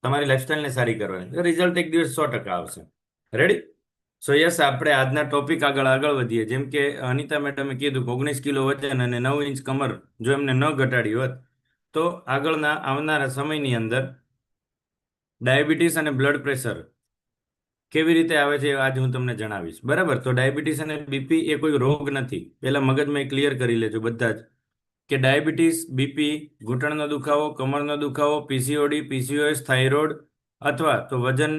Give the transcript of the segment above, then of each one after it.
તમારી લાઈફસ્ટાઈલને સારી કરવાની, રિઝલ્ટ એક દિવસ 100% આવશે. રેડી? સો યસ, આપણે આજના ટોપિક આગળ આગળ વધીએ. જેમ કે અનિતા મેડમે કીધું કે 19 કિલો વજન અને 9 ઇંચ કમર જો એમને ન ઘટાડી હોત તો આગળના આવનારા સમયની અંદર ડાયાબિટીસ અને બ્લડ પ્રેશર કેવી રીતે આવે છે આજ હું તમને જણાવીશ. બરાબર? તો ડાયાબિટીસ અને બીપી એ કોઈ રોગ નથી. પહેલા મગજમાં ક્લિયર કરી લેજો બધા જ કે ડાયાબિટીસ, બીપી, ઘૂંટણનો દુખાવો, કમરનો દુખાવો, પીસીઓડી, પીસીઓએસ, થાઇરોઇડ અથવા તો વજન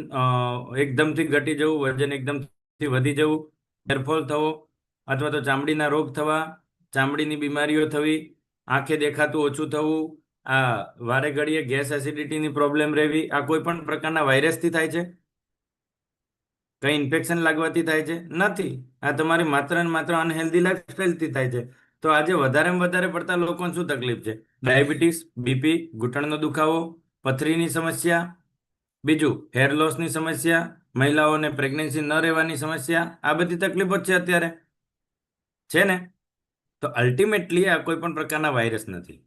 એકદમથી ઘટી જવું, વજન એકદમથી વધી જવું, હેરફોલ થવો અથવા તો ચામડીના રોગ થવા, ચામડીની બીમારીઓ થવી, આંખે દેખાતું ઓછું થવું, આ વારે ઘડીએ ગેસ એસિડિટીની પ્રોબ્લેમ રહેવી, આ કોઈ પણ પ્રકારના વાયરસથી થાય છે? કઈ ઇન્ફેક્શન લાગવાથી થાય છે? નથી. આ તમારી માત્ર ને માત્ર અનહેલ્ધી લાઈફસ્ટાઈલથી થાય છે. તો આજે વધારેમાં વધારે પડતા લોકોને શું તકલીફ છે? ડાયાબિટીસ, બીપી, ઘૂંટણનો દુખાવો, પથરીની સમસ્યા, બીજું હેર લોસની સમસ્યા, મહિલાઓને પ્રેગ્નન્સી ન રહેવાની સમસ્યા, આ બધી તકલીફો જ છે અત્યારે. છે ને? તો અલ્ટિમેટલી આ કોઈ પણ પ્રકારના વાયરસ નથી.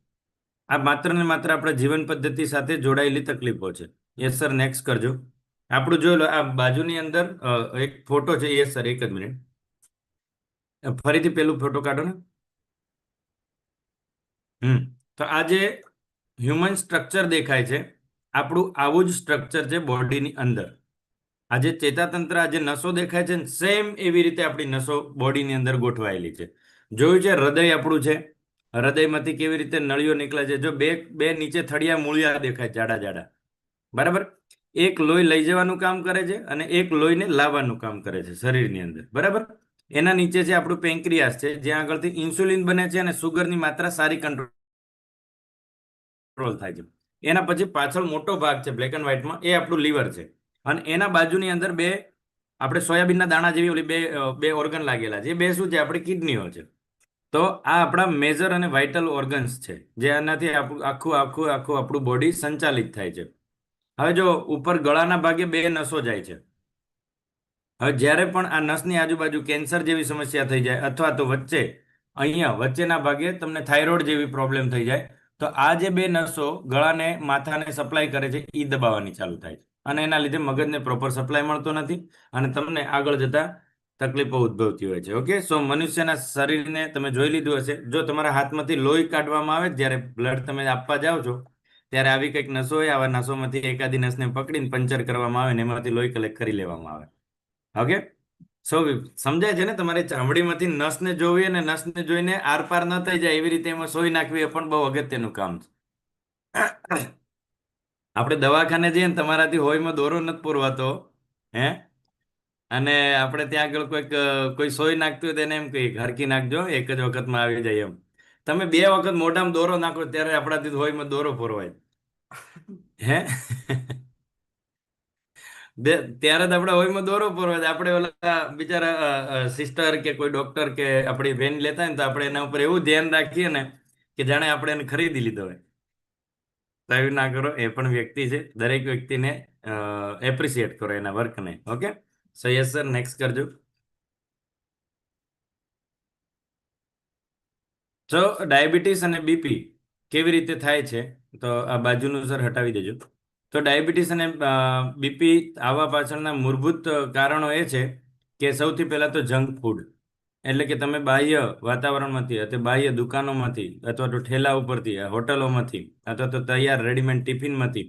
આ માત્ર ને માત્ર આપણા જીવન પદ્ધતિ સાથે જોડાયેલી તકલીફો છે. યસ સર, નેક્સ્ટ કરજો. આપણું જોઈ લો, આ બાજુની અંદર એક ફોટો છે. યસ સર, એક જ મિનિટ, ફરીથી પેલું ફોટો કાઢો ને. તો આ જે હ્યુમન સ્ટ્રક્ચર દેખાય છે, આપણું આવું જ સ્ટ્રક્ચર છે બોડીની અંદર. આ જે ચેતાતંત્ર, આ જે નસો દેખાય છે, સેમ એવી રીતે આપણી નસો બોડીની અંદર ગોઠવાયેલી છે. જોયું છે હૃદય આપણું છે, હૃદયમાંથી કેવી રીતે નળીઓ નીકળે છે. જો બે બે નીચે થળિયા મૂળિયા દેખાય, જાડા જાડા. બરાબર? એક લોહી લઈ જવાનું કામ કરે છે અને એક લોહીને લાવવાનું કામ કરે છે શરીરની અંદર. બરાબર? એના નીચે છે આપણું પેન્ક્રિયાસ છે, જ્યાં આગળથી ઇન્સ્યુલિન બને છે અને સુગરની માત્રા સારી કંટ્રોલ થાય છે. એના પછી પાછળ મોટો ભાગ છે બ્લેક એન્ડ વ્હાઇટમાં, એ આપણું લીવર છે. અને એના બાજુની અંદર બે આપણે સોયાબીનના દાણા જેવી ઓલી બે ઓર્ગન લાગેલા છે. એ બે શું છે? આપણી કિડનીઓ છે. તો આ આપણા મેજર અને વાઇટલ ઓર્ગન્સ છે, જે આનાથી આખું આખું આખું આપણું બોડી સંચાલિત થાય છે. હવે જો ઉપર ગળાના ભાગે બે નસો જાય છે. હવે જ્યારે પણ આ નસની આજુબાજુ કેન્સર જેવી સમસ્યા થઈ જાય અથવા તો વચ્ચે અહીંયા વચ્ચેના ભાગે તમને થાઇરોઇડ જેવી પ્રોબ્લેમ થઈ જાય, તો આ જે બે નસો ગળાને માથાને સપ્લાય કરે છે એ દબાવવાની ચાલુ થાય છે. અને એના લીધે મગજને પ્રોપર સપ્લાય મળતો નથી અને તમને આગળ જતા તકલીફો ઉદ્ભવતી હોય છે. ઓકે, સો મનુષ્યના શરીરને તમે જોઈ લીધું હશે. જો તમારા હાથમાંથી લોહી કાઢવામાં આવે, જ્યારે બ્લડ તમે આપવા જાઓ છો, ત્યારે આવી કંઈક નસો હોય, આવા નસોમાંથી એકાદી નસને પકડીને પંચર કરવામાં આવે ને એમાંથી લોહી કલેક્ટ કરી લેવામાં આવે. ઓકે, સો સમજાય છે ને? તમારે ચામડીમાંથી નસને જોવી અને નસને જોઈને આર પાર ન થઈ જાય એવી રીતે એમાં સોય નાખવી, એ પણ બહુ અગત્યનું કામ છે. આપણે દવાખાને જઈએ ને, તમારાથી હોયમાં દોરો નથી પુરવાતો, હે, અને આપણે ત્યાં આગળ કોઈ સોય નાખતું હોય તો એને એમ કહીએ હરકી નાખજો, એક જ વખતમાં આવી જાય એમ. તમે 2 વખત મોઢામાં દોરો નાખો ત્યારે આપણાથી હોયમાં દોરો પુરવાય. હે ત્યારે જ આપણે હોયમાં દોરો પુરવાય. આપણે ઓલા બિચારા સિસ્ટર કે કોઈ ડોક્ટર કે આપણી બેન લેતા હોય ને, તો આપણે એના ઉપર એવું ધ્યાન રાખીએ ને કે જાણે આપણે એને ખરીદી લીધો હોય. તો એવું ના કરો, એ પણ વ્યક્તિ છે. દરેક વ્યક્તિને એપ્રિશિએટ કરો એના વર્કને. Okay, so yes sir, next કરજો. તો ડાયાબિટીસ અને બીપી કેવી રીતે થાય છે? તો આ બાજુનું સર હટાવી દેજો. તો ડાયાબિટીસ અને બીપી આવવા પાછળના મૂળભૂત કારણો એ છે કે સૌથી પહેલા તો જંક ફૂડ, એટલે કે તમે બાહ્ય વાતાવરણમાંથી અથવા બાહ્ય દુકાનોમાંથી અથવા તો ઠેલા ઉપરથી, હોટલોમાંથી અથવા તો તૈયાર રેડીમેડ ટિફિનમાંથી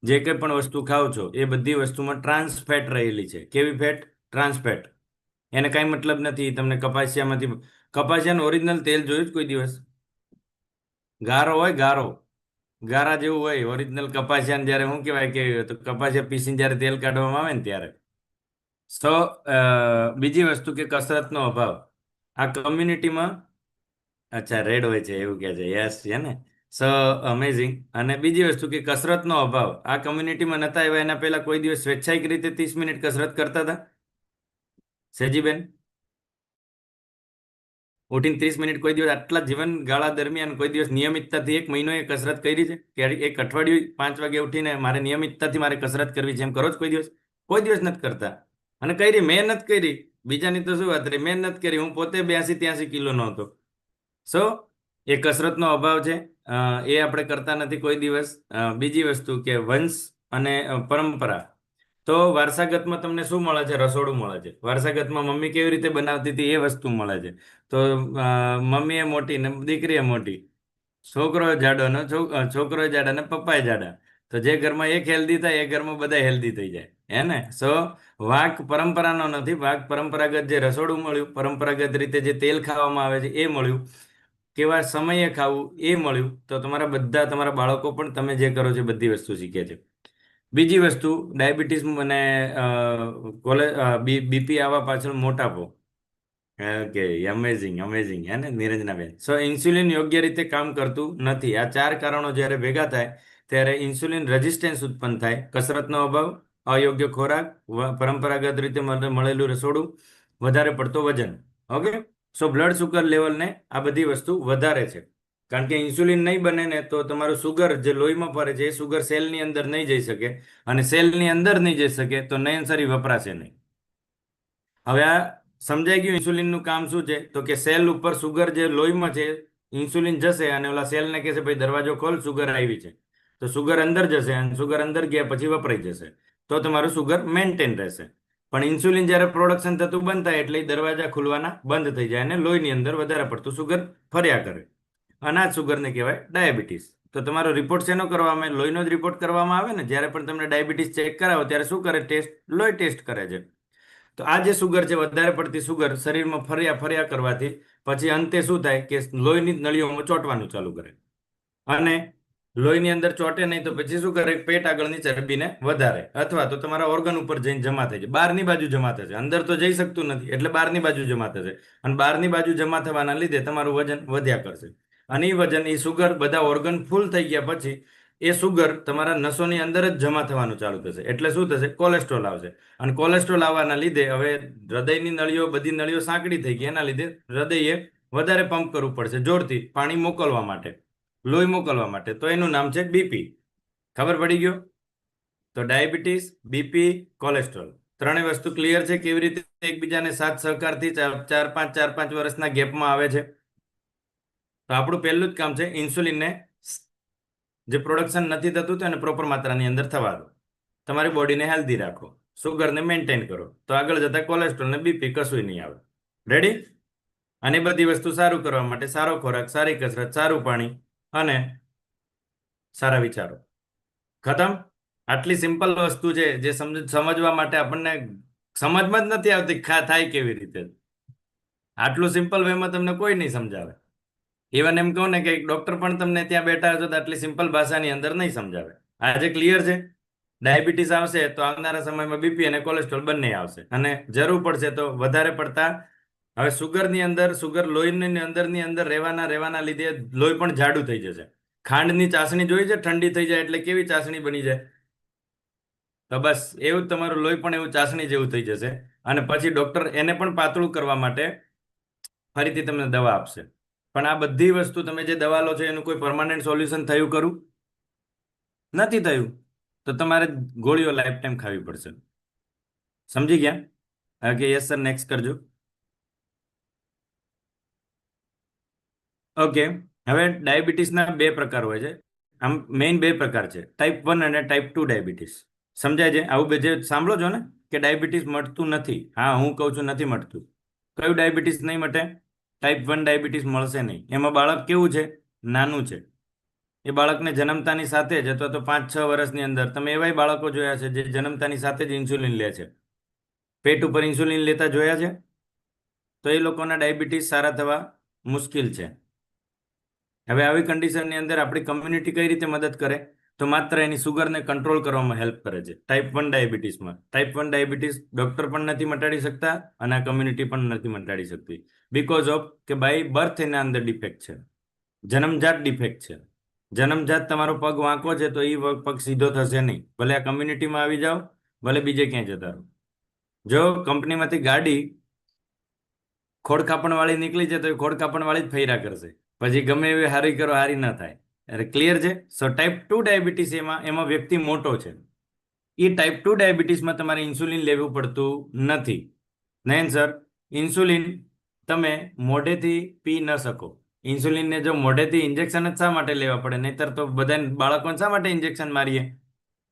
જે કંઈ પણ વસ્તુ ખાઓ છો, એ બધી વસ્તુમાં ટ્રાન્સ ફેટ રહેલી છે. કેવી ફેટ? Trans fat. એને કાંઈ મતલબ નથી તમને કપાસિયામાંથી. કપાસિયાનું ઓરિજિનલ તેલ જોયું જ કોઈ દિવસ? ગારો હોય, ગારો, ગારા જેવું હોય ઓરિજિનલ કપાસિયાને. જ્યારે શું કહેવાય કે તો કપાસિયા પીસીને જ્યારે તેલ કાઢવામાં આવે ને ત્યારે. તો બીજી વસ્તુ કે કસરતનો અભાવ. આ કમ્યુનિટીમાં અચ્છા રેડ હોય છે એવું કહે છે. યસ, છે ને? સો અમેઝિંગ. અને બીજી વસ્તુ કે કસરતનો અભાવ. આ કમ્યુનિટીમાં નતા આવ્યા એના પહેલા કોઈ દિવસ સ્વૈચ્છાયિક રીતે 30 મિનિટ કસરત કરતા હતા? સેજીબેન, ઉઠીને 30 મિનિટ કોઈ દિવસ આટલા જીવન ગાળા દરમિયાન કોઈ દિવસ નિયમિતતાથી 1 મહિનો એ કસરત કરી છે? કે એક અઠવાડિયું 5 વાગે ઉઠીને મારે નિયમિતતાથી મારે કસરત કરવી છે એમ કરો છો કોઈ દિવસ? કોઈ દિવસ નથી કરતા. અને કરી મેં નથી કરી, બીજાની તો શું વાત રહી, મેં નથી કરી. હું પોતે 82-83 કિલોનો હતો. સો એ કસરતનો અભાવ છે. એ આપણે કરતા નથી કોઈ દિવસ. બીજી વસ્તુ કે વંશ અને પરંપરા. તો વારસાગતમાં તમને શું મળે છે? રસોડું મળે છે. વારસાગતમાં મમ્મી કેવી રીતે બનાવતી હતી એ વસ્તુ મળે છે. તો મમ્મી એ મોટી ને દીકરી એ મોટી, છોકરો જાડો ને છોકરો જાડા ને પપ્પા જાડા. તો જે ઘરમાં એક હેલ્ધી થાય એ ઘરમાં બધા હેલ્ધી થઈ જાય. હે ને? સો વાંક પરંપરાનો નથી. વાંક પરંપરાગત જે રસોડું મળ્યું, પરંપરાગત રીતે જે તેલ ખાવામાં આવે છે એ મળ્યું, કેવા સમયે ખાવું એ મળ્યું. તો તમારા બાળકો પણ તમે જે કરો છો બધી વસ્તુ શીખે છે. બીજી વસ્તુ, ડાયાબિટીસ અને બીપી આવવા પાછળ મોટાપો. ઓકે, અમેઝિંગ અમેઝિંગ, હે ને નિરંજનાબેન? સો ઇન્સ્યુલિન યોગ્ય રીતે કામ કરતું નથી. આ 4 કારણો જ્યારે ભેગા થાય ત્યારે ઇન્સ્યુલિન રેઝિસ્ટન્સ ઉત્પન્ન થાય. કસરતનો અભાવ, અયોગ્ય ખોરાક, પરંપરાગત રીતે મળેલું રસોડું, વધારે પડતો વજન. ઓકે, સો બ્લડ સુગર લેવલને આ બધી વસ્તુ વધારે છે. કારણ કે ઇન્સ્યુલિન નહીં બને ને તો તમારું સુગર જે લોહીમાં ફરે છે એ સુગર સેલની અંદર નહીં જઈ શકે, અને સેલની અંદર નહીં જઈ શકે તો નયનસરી વપરાશે નહીં. હવે આ સમજાઈ ગયું ઇન્સ્યુલિનનું કામ શું છે? તો કે સેલ ઉપર સુગર જે લોહીમાં છે, ઇન્સ્યુલિન જશે અને ઓલા સેલને કહેશે ભાઈ દરવાજો ખોલ, સુગર આવી છે. તો સુગર અંદર જશે અને સુગર અંદર ગયા પછી વપરાઈ જશે. તો તમારું સુગર મેન્ટેન રહેશે. પણ ઇન્સ્યુલિન જ્યારે પ્રોડક્શન થતું બંધ થાય એટલે એ દરવાજા ખુલવાના બંધ થઈ જાય અને લોહીની અંદર વધારે પડતું સુગર ફર્યા કરે. અને આ સુગરને કહેવાય ડાયાબિટીસ. તો તમારો રિપોર્ટ શેનો કરવામાં આવે? લોહીનો જ રિપોર્ટ કરવામાં આવે ને. જ્યારે પણ તમને ડાયાબિટીસ ચેક કરાવો ત્યારે શું કરે? ટેસ્ટ, લોહી ટેસ્ટ કરે છે. તો આ જે સુગર છે, વધારે પડતી સુગર શરીરમાં ફર્યા ફર્યા કરવાથી પછી અંતે શું થાય કે લોહીની નળીઓમાં ચોંટવાનું ચાલુ કરે. અને લોહીની અંદર ચોંટે નહીં તો પછી શું કરે? પેટ આગળની ચરબીને વધારે, અથવા તો તમારા ઓર્ગન ઉપર જઈને જમા થઈ જાય. બહારની બાજુ જમા થશે, અંદર તો જઈ શકતું નથી એટલે બહારની બાજુ જમા થશે. અને બહારની બાજુ જમા થવાના લીધે તમારું વજન વધ્યા કરશે. અને એ વજન, એ સુગર બધા ઓર્ગન ફૂલ થઈ ગયા પછી એ સુગર તમારા નસોની અંદર જ જમા થવાનું ચાલુ થશે. એટલે શું થશે? કોલેસ્ટ્રોલ આવશે. અને કોલેસ્ટ્રોલ આવવાના લીધે હવે હૃદયની નળીઓ, બધી નળીઓ સાંકડી થઈ ગઈ. એના લીધે હૃદયે વધારે પંપ કરવું પડશે જોરથી પાણી મોકલવા માટે, લોહી મોકલવા માટે. તો એનું નામ છે બીપી. ખબર પડી ગયો? તો ડાયાબિટીસ, બીપી, કોલેસ્ટ્રોલ, ત્રણેય વસ્તુ ક્લિયર છે કેવી રીતે એકબીજાને સાથ સહકારથી 4-5 વર્ષના ગેપમાં આવે છે. તો આપણું પહેલું જ કામ છે ઇન્સ્યુલિનને જે પ્રોડક્શન નથી થતું તો એને પ્રોપર માત્રાની અંદર થવા દો. તમારી બોડીને હેલ્ધી રાખો, સુગરને મેન્ટેન કરો, તો આગળ જતા કોલેસ્ટ્રોલ ને બીપી કશું નહીં આવે. રેડી? અને બધી વસ્તુ સારું કરવા માટે સારો ખોરાક, સારી કસરત, સારું પાણી અને સારા વિચારો. ખતમ. આટલી સિમ્પલ વસ્તુ છે જે સમજવા માટે આપણને સમજમાં જ નથી આવતી થાય કેવી રીતે. આટલું સિમ્પલ વેમાં તમને કોઈ નહીં સમજાવે. ઇવન એમ કહું ને કે ડોક્ટર પણ તમને ત્યાં બેઠા હશો તો આટલી સિમ્પલ ભાષાની અંદર નહીં સમજાવે. આજે ક્લિયર છે? ડાયાબિટીસ આવશે તો આવનારા સમયમાં બીપી અને કોલેસ્ટ્રોલ બંને આવશે. અને જરૂર પડશે તો વધારે પડતા, હવે સુગરની અંદર, સુગર લોહીની અંદર રહેવાના લીધે લોહી પણ જાડું થઈ જશે. ખાંડની ચાસણી જોઈ છે? ઠંડી થઈ જાય એટલે કેવી ચાસણી બની જાય? તો બસ એવું જ તમારું લોહી પણ એવું ચાસણી જેવું થઈ જશે. અને પછી ડોક્ટર એને પણ પાતળું કરવા માટે ફરીથી તમને દવા આપશે. પણ આ બધી વસ્તુ તમે જે દવા લો છો એનું કોઈ પરમાનન્ટ સોલ્યુશન થયું ખરું? નથી થયું. તો તમારે ગોળીઓ લાઈફ ટાઈમ ખાવી પડશે. સમજી ગયા? ઓકે, યસ સર, નેક્સ્ટ કરજો. ઓકે, હવે ડાયાબિટીસના 2 પ્રકાર હોય છે. આમ મેઇન 2 પ્રકાર છે, ટાઈપ 1 અને ટાઈપ 2 ડાયાબિટીસ. સમજાય છે? આવું બે જે સાંભળો છો ને કે ડાયાબિટીસ મટતું નથી. હા, હું કહું છું નથી મટતું. કયું ડાયાબિટીસ નહીં મટે? ટાઈપ 1 ડાયાબિટીસ મળશે નહીં. એમાં બાળક કેવું છે? નાનું છે. એ બાળકને જન્મતાની સાથે જ અથવા તો 5-6 વર્ષની અંદર તમે એવાય બાળકો જોયા છે જે જન્મતાની સાથે જ ઇન્સ્યુલિન લે છે. પેટ ઉપર ઇન્સ્યુલિન લેતા જોયા છે? તો એ લોકોના ડાયાબિટીસ સારા થવા મુશ્કેલ છે. હવે આવી કન્ડિશનની અંદર આપણી કમ્યુનિટી કઈ રીતે મદદ કરે? તો માત્ર એની સુગરને કંટ્રોલ કરવામાં હેલ્પ કરે છે. ટાઈપ 1 ડાયાબિટીસમાં, ટાઈપ 1 ડાયાબિટીસ ડોક્ટર પણ નથી મટાડી શકતા અને આ કમ્યુનિટી પણ નથી મટાડી શકતી. બીકોઝ ઓફ કે બાય બર્થ એના અંદર ડિફેક્ટ છે, જન્મજાત ડિફેક્ટ છે. જન્મજાત તમારો પગ વાંકો છે તો એ પગ સીધો થશે નહીં. ભલે આ કમ્યુનિટીમાં આવી જાઓ, ભલે બીજે ક્યાંય જતા રહો. જો કંપનીમાંથી ગાડી ખોડખાપણ વાળી નીકળી છે તો એ ખોડખાપણ વાળી જ ફેરા કરશે. પછી ગમે એવી હારી કરો, હારી ન થાય. અરે ક્લિયર છે? સો ટાઈપ 2 ડાયાબિટીસ એમાં વ્યક્તિ મોટો છે. એ ટાઈપ 2 ડાયાબિટીસમાં તમારે ઇન્સ્યુલિન લેવું પડતું નથી. નહીં સર, ઇન્સ્યુલિન તમે મોઢેથી પી ન શકો. ઇન્સ્યુલિનને જો મોઢેથી ઇન્જેક્શન જ શા માટે લેવા પડે? નહીતર તો બધા બાળકોને શા માટે ઇન્જેક્શન મારીએ?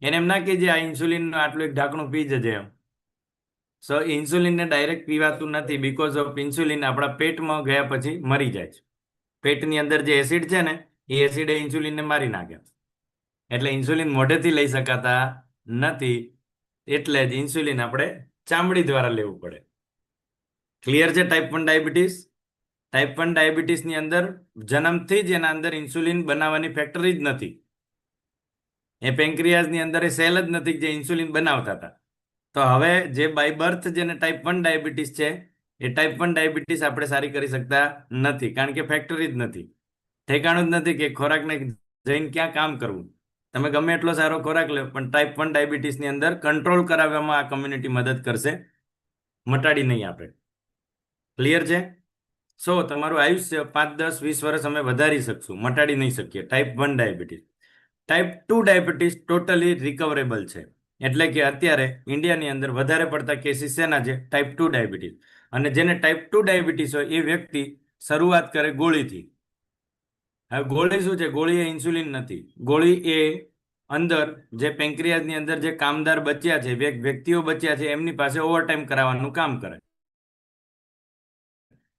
એને એમ ના કહેજે આ ઇન્સ્યુલિન આટલું એક ઢાંકણું પી જજે એમ. સો ઇન્સ્યુલિનને ડાયરેક્ટ પીવાતું નથી, બીકોઝ ઓફ ઇન્સ્યુલિન આપણા પેટમાં ગયા પછી મરી જાય છે. પેટની અંદર જે એસિડ છે ને એ એસિડ ઇન્સ્યુલિનને મારી નાખે. એટલે ઇન્સ્યુલિન મોઢેથી લઈ શકાતા નથી, એટલે જ ઇન્સ્યુલિન આપણે ચામડી દ્વારા લેવું પડે. ક્લિયર છે ટાઈપ 1 ડાયાબિટીસ? ટાઈપ 1 ડાયાબિટીસની અંદર જન્મથી જ એના અંદર ઇન્સ્યુલિન બનાવવાની ફેક્ટરી જ નથી. એ પેન્ક્રિયાઝની અંદર એ સેલ જ નથી જે ઇન્સ્યુલિન બનાવતા હતા. તો હવે જે બાય બર્થ જેને ટાઈપ 1 ડાયાબિટીસ છે એ ટાઈપ 1 ડાયાબિટીસ આપણે સારી કરી શકતા નથી, કારણ કે ફેક્ટરી જ નથી, ઠેકાણું જ નથી કે ખોરાકને જઈને ક્યાં કામ કરવું. તમે ગમે એટલો સારો ખોરાક લો પણ ટાઈપ 1 ડાયાબિટીસની અંદર કંટ્રોલ કરાવવામાં આ કમ્યુનિટી મદદ કરશે, મટાડી નહીં આપે. ક્લિયર છે? સો તમારું આયુષ્ય 5, 10, 20 વર્ષ અમે વધારી શકશું, મટાડી નહીં શકીએ type 1 diabetes. Type 2 diabetes totally recoverable છે. એટલે કે અત્યારે ઇન્ડિયાની અંદર વધારે પડતા કેસીસ શેના છે? Type 2 diabetes. અને જેને ટાઈપ 2 ડાયાબિટીસ હોય એ વ્યક્તિ શરૂઆત કરે ગોળીથી. હવે ગોળી શું છે? ગોળી એ ઇન્સ્યુલિન નથી. ગોળી એ અંદર જે પેન્ક્રિયાઝની અંદર જે કામદાર બચ્યા છે, વ્યક્તિઓ બચ્યા છે, એમની પાસે ઓવરટાઈમ કરાવવાનું કામ કરે.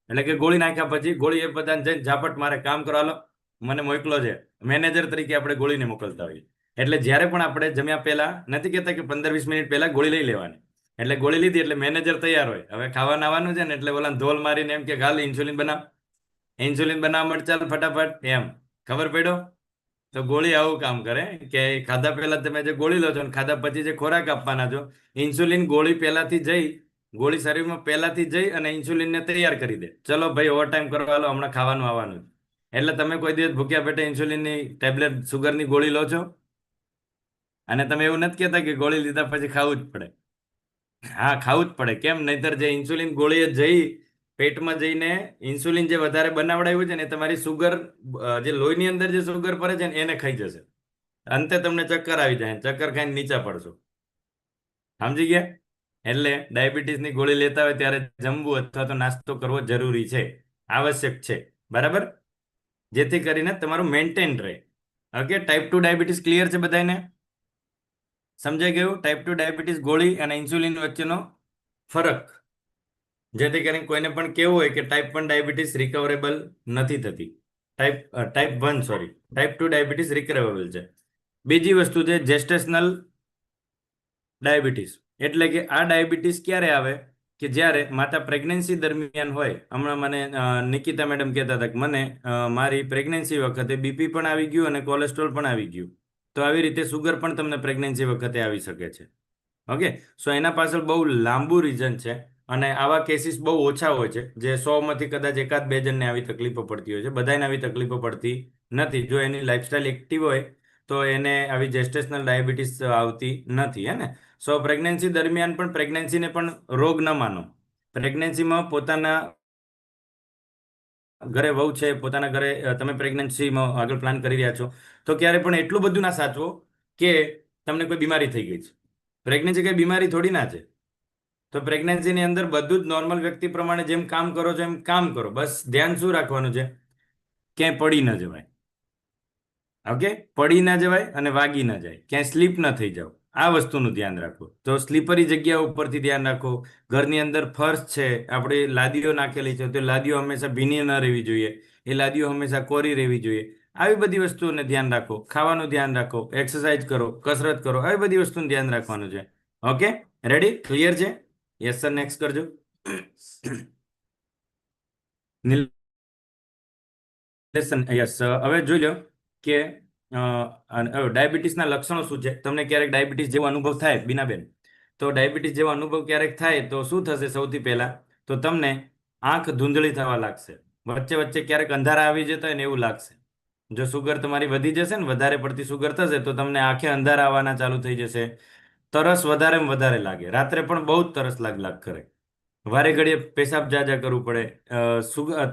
એટલે કે ગોળી નાખ્યા પછી ગોળી એ બધાને જઈને ઝાપટ મારે, કામ કરવાનો મને મોકલો છે. મેનેજર તરીકે આપણે ગોળીને મોકલતા હોઈએ. એટલે જ્યારે પણ આપણે જમ્યા પહેલા નથી કહેતા કે 15-20 મિનિટ પહેલા ગોળી લઈ લેવાની. એટલે ગોળી લીધી એટલે મેનેજર તૈયાર હોય, હવે ખાવાનું આવવાનું છે ને, એટલે ઓલા ધોલ મારીને એમ કે હાલ ઇન્સ્યુલિન બનાવ, ઇન્સ્યુલિન બનાવવા માટે ચાલ ફટાફટ એમ. ખબર પડ્યો? તો ગોળી આવું કામ કરે કે ખાધા પહેલા તમે જે ગોળી લો છો ને ખાધા પછી જે ખોરાક આપવાના છો, ઇન્સ્યુલિન ગોળી પહેલાથી જઈ, ગોળી શરીરમાં પહેલાથી જઈ અને ઇન્સ્યુલિનને તૈયાર કરી દે. ચલો ભાઈ ઓવરટાઈમ કરવા લો, હમણાં ખાવાનું આવવાનું. એટલે તમે કોઈ દિવસ ભૂખ્યા પેટે ઇન્સ્યુલિનની ટેબ્લેટ, સુગરની ગોળી લો છો? અને તમે એવું નથી કહેતા કે ગોળી લીધા પછી ખાવું જ પડે. હા, ખાવું જ પડે. કેમ? નહીતર જે ઇન્સ્યુલિન ગોળીએ જઈ પેટમાં જઈને ઇન્સ્યુલિન જે વધારે બનાવડાવ્યું છે ને એ તમારી સુગર, જે લોહીની અંદર જે સુગર પડે છે ને એને ખાઈ જશે. અંતે તમને ચક્કર આવી જાય, ચક્કર ખાઈને નીચા પડશો. સમજી ગયા? એટલે ડાયાબિટીસની ગોળી લેતા હોય ત્યારે જમવું અથવા તો નાસ્તો કરવો જરૂરી છે, આવશ્યક છે. બરાબર? જેથી કરીને તમારું મેન્ટેન રહે. ઓકે, ટાઈપ 2 ડાયાબિટીસ ક્લિયર છે બધાને? સમજાઈ ગયું? ટાઈપ 2 ડાયાબિટીસ ગોળી અને ઇન્સ્યુલિન વચ્ચેનો ફરક, જેથી કરીને કોઈને પણ કેવું હોય કે ટાઈપ 1 ડાયાબિટીસ રિકવરેબલ નથી થતી. ટાઈપ 1 સોરી, ટાઈપ 2 ડાયાબિટીસ રિકવરેબલ છે. બીજી વસ્તુ છે જેસ્ટેશનલ ડાયાબિટીસ. એટલે કે આ ડાયાબિટીસ ક્યારે આવે? કે જ્યારે માતા પ્રેગ્નન્સી દરમિયાન હોય. હમણાં મને નિકિતા મેડમ કહેતા હતા કે મને મારી પ્રેગ્નન્સી વખતે બીપી પણ આવી ગયું અને કોલેસ્ટ્રોલ પણ આવી ગયું. તો આવી રીતે સુગર પણ તમને પ્રેગ્નન્સી વખતે આવી શકે છે. ઓકે, સો એના પાછળ બહુ લાંબુ રીઝન છે અને આવા કેસીસ બહુ ઓછા હોય છે. જે 100માંથી કદાચ 1-2 જણને આવી તકલીફો પડતી હોય છે, બધાને આવી તકલીફો પડતી નથી. જો એની લાઈફસ્ટાઈલ એક્ટિવ હોય તો એને આવી જેસ્ટેશનલ ડાયાબિટીસ આવતી નથી. હે ને? સો પ્રેગ્નન્સી દરમિયાન પણ પ્રેગ્નન્સીને પણ રોગ ન માનો. પ્રેગ્નન્સીમાં પોતાના ઘરે વહુ છે, પોતાના ઘરે તમે પ્રેગ્નન્સીમાં આગળ પ્લાન કરી રહ્યા છો, તો ક્યારે પણ એટલું બધું ના સાચવો કે તમને કોઈ બીમારી થઈ ગઈ છે. પ્રેગ્નન્સી કઈ બીમારી થોડી ના છે. તો પ્રેગ્નન્સીની અંદર બધું જ નોર્મલ વ્યક્તિ પ્રમાણે જેમ કામ કરો છો એમ કામ કરો. બસ ધ્યાન શું રાખવાનું છે? ક્યાંય પડી ન જવાય. ઓકે, પડી ના જવાય અને વાગી ના જાય, ક્યાંય સ્લીપ ન થઈ જાવ, આ વસ્તુનું ધ્યાન રાખો. તો સ્લીપરી જગ્યા ઉપરથી ધ્યાન રાખો. ઘરની અંદર ફર્શ છે, આપણે લાદીઓ નાખેલી છે, તો લાદીઓ હંમેશા ભીની ન રહેવી જોઈએ, એ લાદીઓ હંમેશા કોરી રહેવી જોઈએ. આવી બધી વસ્તુઓને ધ્યાન રાખો. ખાવાનું ધ્યાન રાખો, એક્સરસાઇઝ કરો, કસરત કરો, આવી બધી વસ્તુનું ધ્યાન રાખવાનું છે. Okay, ready? ક્લિયર છે? યસ સર, નેક્સ્ટ કરજો. યસ, હવે જોઈ લો કે ડાયાબિટીસના લક્ષણો શું છે. તમને ક્યારેક ડાયાબિટીસ જેવો અનુભવ થાય બીનાબેન, તો ડાયાબિટીસ જેવો અનુભવ ક્યારેક થાય તો શું થશે? સૌથી પહેલા તો તમને આંખ ધૂંધળી થવા લાગશે, વચ્ચે વચ્ચે ક્યારેક અંધારા આવી જતા હોય ને એવું લાગશે. જો સુગર તમારી વધી જશે ને, વધારે પડતી સુગર થશે તો તમને આંખે અંધારા આવવાના ચાલુ થઈ જશે. તરસ વધારેમાં વધારે લાગે, રાત્રે પણ બહુ જ તરસ લાગ કરે, વારે ઘડીએ પેશાબ જાજા કરવું પડે,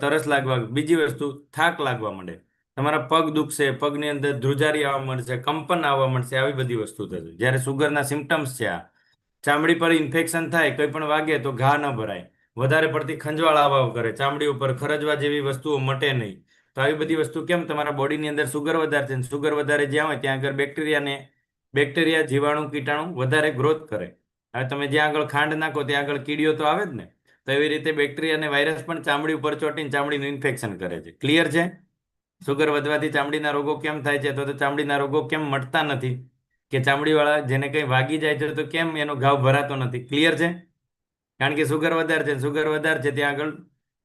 તરસ લાગવા. બીજી વસ્તુ, થાક લાગવા માંડે, તમારા પગ દુખશે, પગની અંદર ધ્રુજારી આવવા મળશે, કંપન આવવા મળશે, આવી બધી વસ્તુ થશે. જ્યારે સુગરના સિમ્ટમ્સ છે આ. ચામડી પર ઇન્ફેક્શન થાય, કંઈ પણ વાગે તો ઘા ન ભરાય, વધારે પડતી ખંજવાળ આવવા કરે, ચામડી ઉપર ખરજવા જેવી વસ્તુઓ મટે નહીં. તો આવી બધી વસ્તુ કેમ? તમારા બોડીની અંદર સુગર વધારે છે, સુગર વધારે જ્યાં હોય ત્યાં આગળ બેક્ટેરિયાને બેક્ટેરિયા, જીવાણુ, કીટાણુ વધારે ગ્રોથ કરે. હવે તમે જ્યાં આગળ ખાંડ નાખો ત્યાં આગળ કીડીઓ તો આવે જ ને. તો એવી રીતે બેક્ટેરિયા અને વાયરસ પણ ચામડી ઉપર ચોંટીને ચામડીનું ઇન્ફેક્શન કરે છે. ક્લિયર છે? સુગર વધવાથી ચામડીના રોગો કેમ થાય છે? તો ચામડીના રોગો કેમ મટતા નથી? કે ચામડીવાળા જેને કંઈ વાગી જાય છે તો કેમ એનો ઘાવ ભરાતો નથી? ક્લિયર છે? કારણ કે સુગર વધારે છે, સુગર વધારે છે ત્યાં આગળ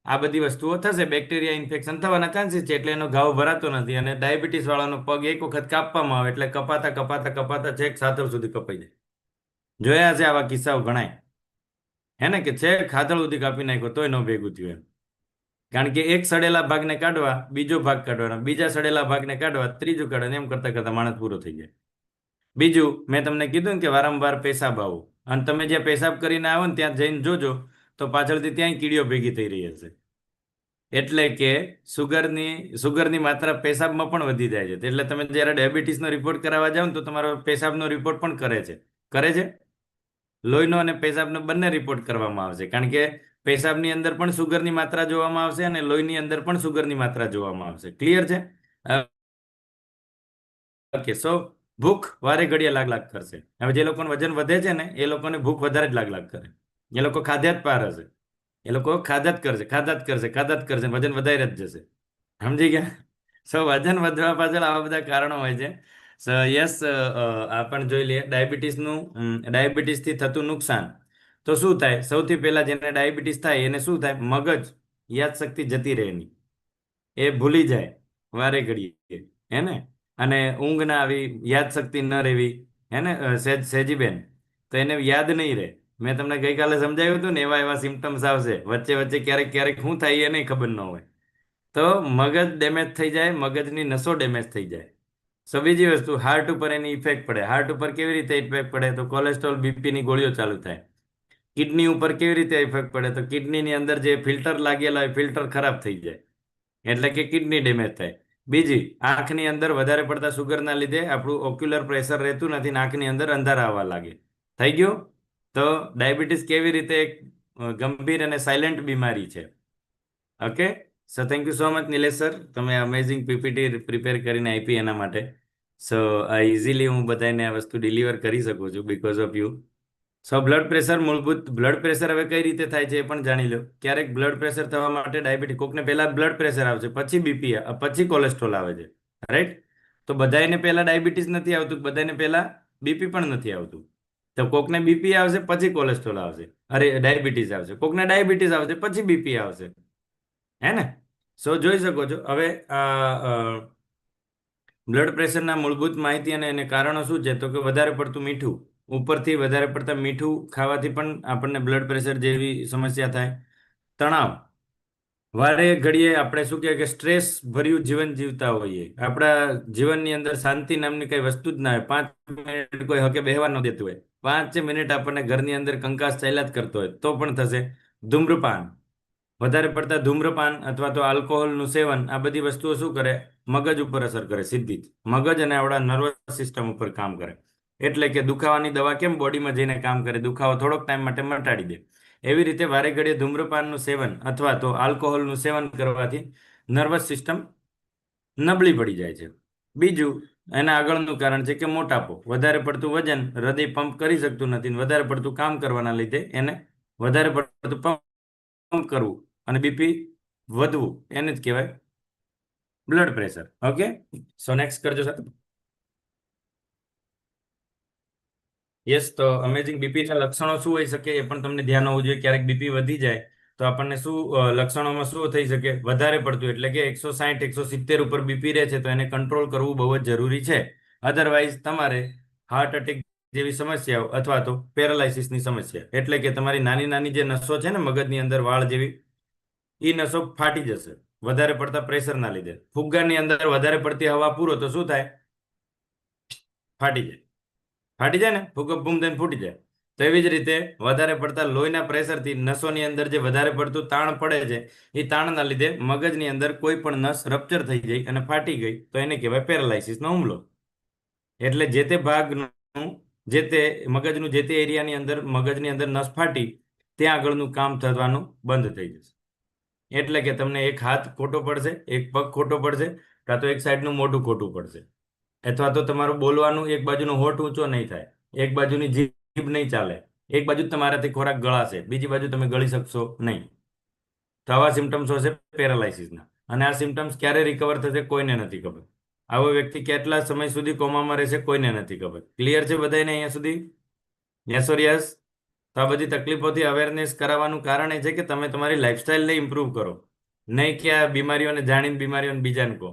આ બધી વસ્તુઓ થશે, બેક્ટેરિયા ઇન્ફેક્શન થવાના ચાન્સીસ છે, એટલે એનો ઘાવ ભરાતો નથી. અને ડાયાબિટીસ વાળાનો પગ એક વખત કાપવામાં આવે એટલે કપાતા કપાતા કપાતા છેક સાથળ સુધી કપાઈ જાય. જોયા છે આવા કિસ્સાઓ ઘણાય, હે ને, કે છેક ખાતળ સુધી કાપી નાખ્યો તોય ન ભેગું થયું એમ. કારણ કે એક સડેલા ભાગને કાઢવા બીજો ભાગ કાઢવાનો, બીજા સડેલા ભાગને કાઢવા ત્રીજું કાઢવાનું, એમ કરતા કરતા માણસ પૂરો થઈ જાય. બીજું મેં તમને કીધું ને કે વારંવાર પેશાબ આવો, અને તમે જ્યાં પેશાબ કરીને આવો ને ત્યાં જઈને જોજો તો પાછળથી ત્યાંય કીડીઓ ભેગી થઈ રહી હશે. એટલે કે સુગરની માત્રા પેશાબમાં પણ વધી જાય છે. એટલે તમે જ્યારે ડાયાબિટીસનો રિપોર્ટ કરાવવા જાઓ ને તો તમારો પેશાબનો રિપોર્ટ પણ કરે છે. લોહીનો અને પેશાબનો બંને રિપોર્ટ કરવામાં આવશે. કારણ કે પેશાબની અંદર પણ સુગરની માત્રા જોવામાં આવશે અને લોહીની અંદર પણ સુગરની માત્રા જોવામાં આવશે. ક્લિયર છે? ઓકે. સો ભૂખ વારે ઘડીએ લાગ કરશે. હવે જે લોકોનું વજન વધે છે ને એ લોકોને ભૂખ વધારે જ લાગ કરે. એ લોકો ખાધ્યા જ પાર હશે. એ લોકો ખાધા જ કરશે, વજન વધારે જ જશે. સમજી ગયા? સો વજન વધવા પાછળ આવા બધા કારણો હોય છે. સો યસ, આપણે જોઈ લઈએ ડાયાબિટીસથી થતું નુકસાન. તો શું થાય? સૌથી પહેલા જેને ડાયાબિટીસ થાય એને શું થાય? મગજ યાદશક્તિ જતી રહે એની, એ ભૂલી જાય વારે ઘડીએ, હે ને. અને ઊંઘ ના આવી, યાદશક્તિ ન રહેવી, હે ને, સેજીબેન, તો એને યાદ નહીં રહે. મેં તમને ગઈકાલે સમજાવ્યું હતું ને, એવા એવા સિમ્ટમ્સ આવશે વચ્ચે વચ્ચે, ક્યારેક ક્યારેક શું થાય એ નહીં ખબર ન હોય. તો મગજ ડેમેજ થઈ જાય, મગજની નસો ડેમેજ થઈ જાય. સો બીજી વસ્તુ, હાર્ટ ઉપર એની ઇફેક્ટ પડે. હાર્ટ ઉપર કેવી રીતે ઇફેક્ટ પડે? તો કોલેસ્ટ્રોલ, બીપીની ગોળીઓ ચાલુ થાય. કિડની ઉપર કેવી રીતે ઇફેક્ટ પડે? તો કિડનીની અંદર જે ફિલ્ટર લાગેલા હોય ફિલ્ટર ખરાબ થઈ જાય, એટલે કે કિડની ડેમેજ થાય. બીજી, આંખની અંદર વધારે પડતા સુગરના લીધે આપણું ઓક્યુલર પ્રેશર રહેતું નથી ને આંખની અંદર અંધારા આવવા લાગે. થઈ ગયું? તો ડાયાબિટીસ કેવી રીતે એક ગંભીર અને સાયલેન્ટ બીમારી છે. Okay. So thank you so much Nilesh sir, તમે અમેઝિંગ પીપીટી પ્રિપેર કરીને આપી એના માટે. સો ઇઝીલી હું બધાને આ વસ્તુ ડિલિવર કરી શકું છું બીકોઝ ઓફ યુ. સો મૂળભૂત બ્લડ પ્રેશર હવે કઈ રીતે થાય છે એ પણ જાણી લો. ક્યારેક બ્લડ પ્રેશર થવા માટે ડાયાબિટીસ, કોકને પહેલા બ્લડ પ્રેશર આવશે, પછી બીપી, પછી કોલેસ્ટ્રોલ આવે છે, રાઈટ? તો બધાને પહેલા ડાયાબિટીસ નથી આવતું, બધાને પહેલા બીપી પણ નથી આવતું. તો કોકને બીપી આવશે પછી કોલેસ્ટ્રોલ આવશે, અરે ડાયાબિટીસ આવશે, કોકને ડાયાબિટીસ આવશે પછી બીપી આવશે, હે ને. સો જોઈ શકો છો. હવે બ્લડ પ્રેશરના મૂળભૂત માહિતી અને એને કારણો શું છે? તો કે વધારે પડતું મીઠું, ઉપરથી વધારે પડતા મીઠું ખાવાથી પણ આપણને બ્લડ પ્રેશર જેવી સમસ્યા થાય. તણાવ, વારે ઘડીએ આપણે શું કહેવાય કે સ્ટ્રેસ ભર્યું જીવન જીવતા હોઈએ, આપણા જીવનની અંદર શાંતિ નામની કઈ વસ્તુ જ ના હોય. 5 મિનિટ કોઈ હકે બેહવા ન દેતું હોય, 5 મિનિટ આપણને ઘરની અંદર કંકાસ ચાલ્યા જ કરતો હોય તો પણ થશે. ધૂમ્રપાન, વધારે પડતા ધૂમ્રપાન અથવા તો આલ્કોહોલનું સેવન, આ બધી વસ્તુઓ શું કરે? મગજ ઉપર અસર કરે સીધી જ. મગજ અને આપણા નર્વસ સિસ્ટમ ઉપર કામ કરે. એટલે કે દુખાવાની દવા કેમ બોડીમાં જઈને કામ કરે, દુખાવો થોડોક ટાઈમ માટે મટાડી દે, એવી રીતે વારે ઘડીએ ધૂમ્રપાનનું સેવન અથવા તો આલ્કોહોલનું સેવન કરવાથી નર્વસ સિસ્ટમ નબળી પડી જાય છે. બીજું એના આગળનું કારણ છે કે મોટાપો, વધારે પડતું વજન, હૃદય પંપ કરી શકતું નથી, વધારે પડતું કામ કરવાના લીધે એને વધારે પડતું પંપ કરવું અને બીપી વધવું, એને જ કહેવાય blood pressure. Okay. So next કરજો સર. યસ. તો અમેઝિંગ બીપીના લક્ષણો શું હોઈ શકે એ પણ તમને ધ્યાન હોવું જોઈએ. ક્યારેક બીપી વધી જાય તો આપણને શું લક્ષણોમાં શું થઈ શકે? વધારે પડતું એટલે કે 160 170 ઉપર બીપી રહે છે તો એને કંટ્રોલ કરવું બહુ જ જરૂરી છે. અધરવાઇઝ તમારે હાર્ટ અટેક જેવી સમસ્યાઓ અથવા તો પેરાલાઇસિસની સમસ્યા, એટલે કે તમારી નાની નાની જે નસો છે ને મગજની અંદર વાળ જેવી, એ નસો ફાટી જશે વધારે પડતા પ્રેશરના લીધે. ફુગ્ગાની અંદર વધારે પડતી હવા પૂરો તો શું થાય? ફાટી જાય ને, ફુગ્ગો બૂમ થઈને ફૂટી જાય. તો એવી જ રીતે વધારે પડતા લોહીના પ્રેશરથી નસોની અંદર જે વધારે પડતું તાણ પડે છે, એ તાણના લીધે મગજની અંદર કોઈ પણ નસ રપ્ચર થઈ ગઈ અને ફાટી ગઈ તો એને કહેવાય પેરાલાઇસિસનો હુમલો. એટલે જે તે ભાગનું, જે તે મગજનું, જે તે એરિયાની અંદર મગજની અંદર નસ ફાટી, ત્યાં આગળનું કામ થવાનું બંધ થઈ જશે. એટલે કે તમને એક હાથ ખોટો પડશે, એક પગ ખોટો પડશે, કાં તો એક સાઈડનું મોઢું ખોટું પડશે. અથવા તો તમારું બોલવાનું એક બાજુનો હોઠ ઊંચો નહીં થાય, એક બાજુની જીભ નહીં ચાલે, એક બાજુ જ તમારાથી ખોરાક ગળાશે, બીજી બાજુ તમે ગળી શકશો નહીં. તો આવા સિમ્ટમ્સ હશે પેરાલાઇસિસના. અને આ સિમ્ટમ્સ ક્યારે રિકવર થશે કોઈને નથી ખબર. આવો વ્યક્તિ કેટલા સમય સુધી કોમામાં રહેશે કોઈને નથી ખબર. ક્લિયર છે બધાને અહીંયા સુધી? Yes or yes? તો આ બધી તકલીફોથી અવેરનેસ કરાવવાનું કારણ એ છે કે તમે તમારી લાઈફસ્ટાઈલને ઇમ્પ્રૂવ કરો, નહીં કે આ બીમારીઓને જાણીને બીમારીઓને બીજાને કહો.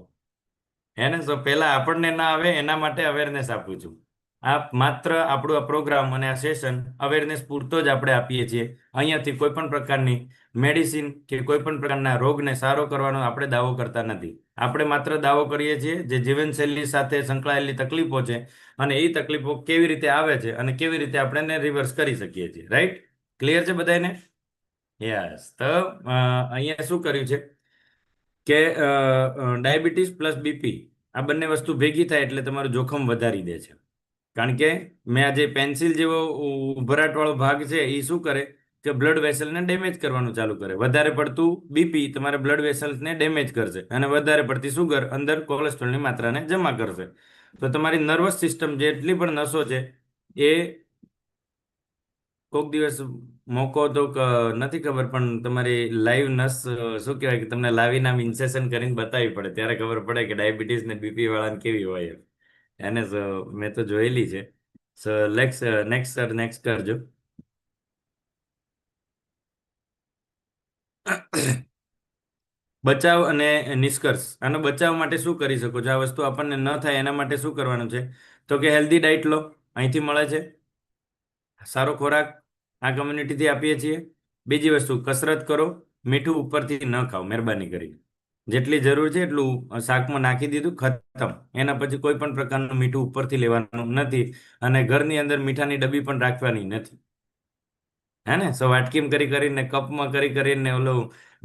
હે ને? તો પહેલા આપણને ના આવે એના માટે અવેરનેસ આપું છું. આ માત્ર આપણું આ પ્રોગ્રામ અને આ સેશન અવેરનેસ પૂરતો જ આપણે આપીએ છીએ. અહીંયાથી કોઈ પણ પ્રકારની મેડિસિન કે કોઈ પણ પ્રકારના રોગને સારો કરવાનો આપણે દાવો કરતા નથી. આપણે માત્ર દાવો કરીએ છીએ જે જીવનશૈલી સાથે સંકળાયેલી તકલીફો છે અને એ તકલીફો કેવી રીતે આવે છે અને કેવી રીતે આપણે એને રિવર્સ કરી શકીએ છીએ. રાઈટ? ક્લિયર છે બધાને? યસ. તો અહીંયા શું કર્યું છે કે ડાયાબિટીસ પ્લસ બીપી આ બંને વસ્તુ ભેગી થાય એટલે તમારું જોખમ વધારી દે છે. કારણ કે મેં આ જે પેન્સિલ જેવો ભરાટવાળો ભાગ છે એ શું કરે કે બ્લડ વેસલને ડેમેજ કરવાનું ચાલુ કરે. વધારે પડતું બીપી તમારા બ્લડ વેસલ્સને ડેમેજ કરશે અને વધારે પડતી સુગર અંદર કોલેસ્ટ્રોલની માત્રાને જમા કરશે. તો તમારી નર્વસ સિસ્ટમ જેટલી પણ નસો છે એ કોઈક દિવસ મોકો તો નથી ખબર, પણ તમારી લાઈવ નસ શું કહેવાય કે તમને લાવીને આમ ઇન્સેશન કરીને બતાવવી પડે ત્યારે ખબર પડે કે ડાયાબિટીસ ને બીપી વાળાને કેવી હોય એમ. એને મેં તો જોયેલી છે. સો નેક્સ્ટ સર નેક્સ્ટ કરજો. બચાવ અને નિષ્કર્ષ. આનો બચાવ માટે શું કરી શકો છો? આ વસ્તુ આપણને ન થાય એના માટે શું કરવાનું છે? તો કે હેલ્ધી ડાયટ લો, અહીંથી મળે છે. સારો ખોરાક આ કમ્યુનિટીથી આપીએ છીએ. બીજી વસ્તુ કસરત કરો, મીઠું ઉપરથી ન ખાઓ મહેરબાની કરી. જેટલી જરૂર છે એટલું શાકમાં નાખી દીધું, ખતમ. એના પછી કોઈ પણ પ્રકારનું મીઠું ઉપરથી લેવાનું નથી અને ઘરની અંદર મીઠાની ડબ્બી પણ રાખવાની નથી. હે ને? સો વાટકીમ કરી કરીને કપમાં કરી કરીને ઓલું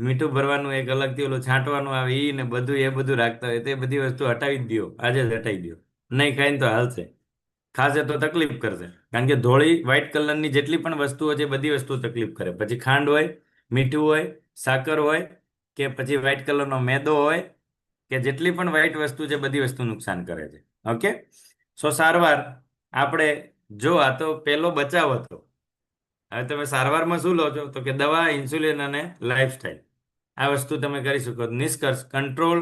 મીઠું ભરવાનું એક અલગથી ઓલું છાંટવાનું આવે ઈ ને બધું એ બધું રાખતા હોય તે બધી વસ્તુ હટાવી જ દો, આજે જ હટાવી દો. નહીં ખાઈને તો હાલશે, ખાશે તો તકલીફ કરશે. કારણ કે ધોળી વ્હાઈટ કલરની જેટલી પણ વસ્તુઓ છે બધી વસ્તુ તકલીફ કરે. પછી ખાંડ હોય, મીઠું હોય, સાકર હોય કે પછી વ્હાઈટ કલરનો મેદો હોય કે જેટલી પણ વ્હાઈટ વસ્તુ છે બધી વસ્તુ નુકસાન કરે છે. ઓકે? સો સારવાર આપણે જો આ તો પહેલો બચાવ હતો. હવે તમે સારવારમાં શું લો છો? તો કે દવા, ઇન્સ્યુલિન અને લાઈફસ્ટાઈલ. આ વસ્તુ તમે કરી શકો. નિષ્કર્ષ કંટ્રોલ,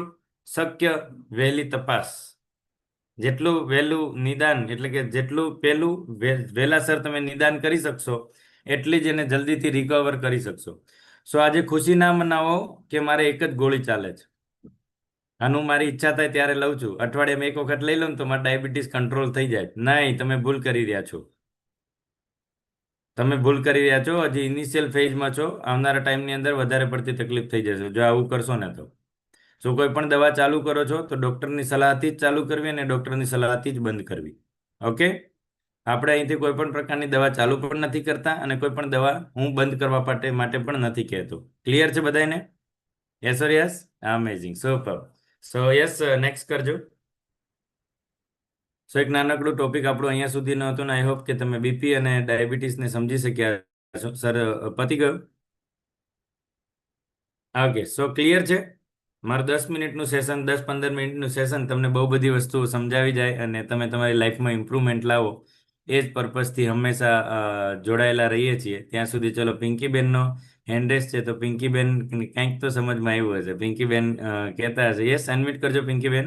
શક્ય વહેલી તપાસ. જેટલું વહેલું નિદાન એટલે કે જેટલું પહેલું વહેલાસર તમે નિદાન કરી શકશો એટલી જ એને જલ્દીથી રિકવર કરી શકશો. સો આજે ખુશી ના મનાવો કે મારે એક જ ગોળી ચાલે છે. આનું મારી ઈચ્છા થાય ત્યારે લઉં છું. અઠવાડિયામાં એક વખત લઈ લઉં તો મારે ડાયાબિટીસ કંટ્રોલ થઈ જાય. નહીં, તમે ભૂલ કરી રહ્યા છો. તમે ભૂલ કરી રહ્યા છો. હજી ઇનિશિયલ ફેઝમાં છો. આવનારા ટાઈમની અંદર વધારે પડતી તકલીફ થઈ જશે જો આવું કરશો ને તો. જો કોઈ પણ દવા ચાલુ કરો છો તો ડૉક્ટરની સલાહથી જ ચાલુ કરવી અને ડૉક્ટરની સલાહથી જ બંધ કરવી. ઓકે? આપણે અહીંથી કોઈ પણ પ્રકારની દવા ચાલુ પણ નથી કરતા અને કોઈ પણ દવા હું બંધ કરવા માટે પણ નથી કહેતો. ક્લિયર છે બધાને? Yes or yes? Amazing, super. So yes, next કરજો. સો એક નાનકડું ટોપિક આપણું અહીંયા સુધીનું હતું ને આઈ હોપ કે તમે બીપી અને ડાયાબિટીસને સમજી શક્યા છો. સર પતી ગયું? ઓકે, સો ક્લિયર છે. મારું 10 મિનિટનું સેશન, 10-15 મિનિટનું સેશન તમને બહુ બધી વસ્તુઓ સમજાવી જાય અને તમે તમારી લાઈફમાં ઇમ્પ્રુવમેન્ટ લાવો એ જ પર્પઝથી હંમેશા જોડાયેલા રહીએ છીએ. ત્યાં સુધી ચલો પિંકીબેનનો હેન્ડ રેસ છે તો પિંકીબેન કંઈક તો સમજમાં આવ્યું હશે. પિંકીબેન કહેતા હશે. યસ, અનમ્યુટ કરજો પિંકીબેન.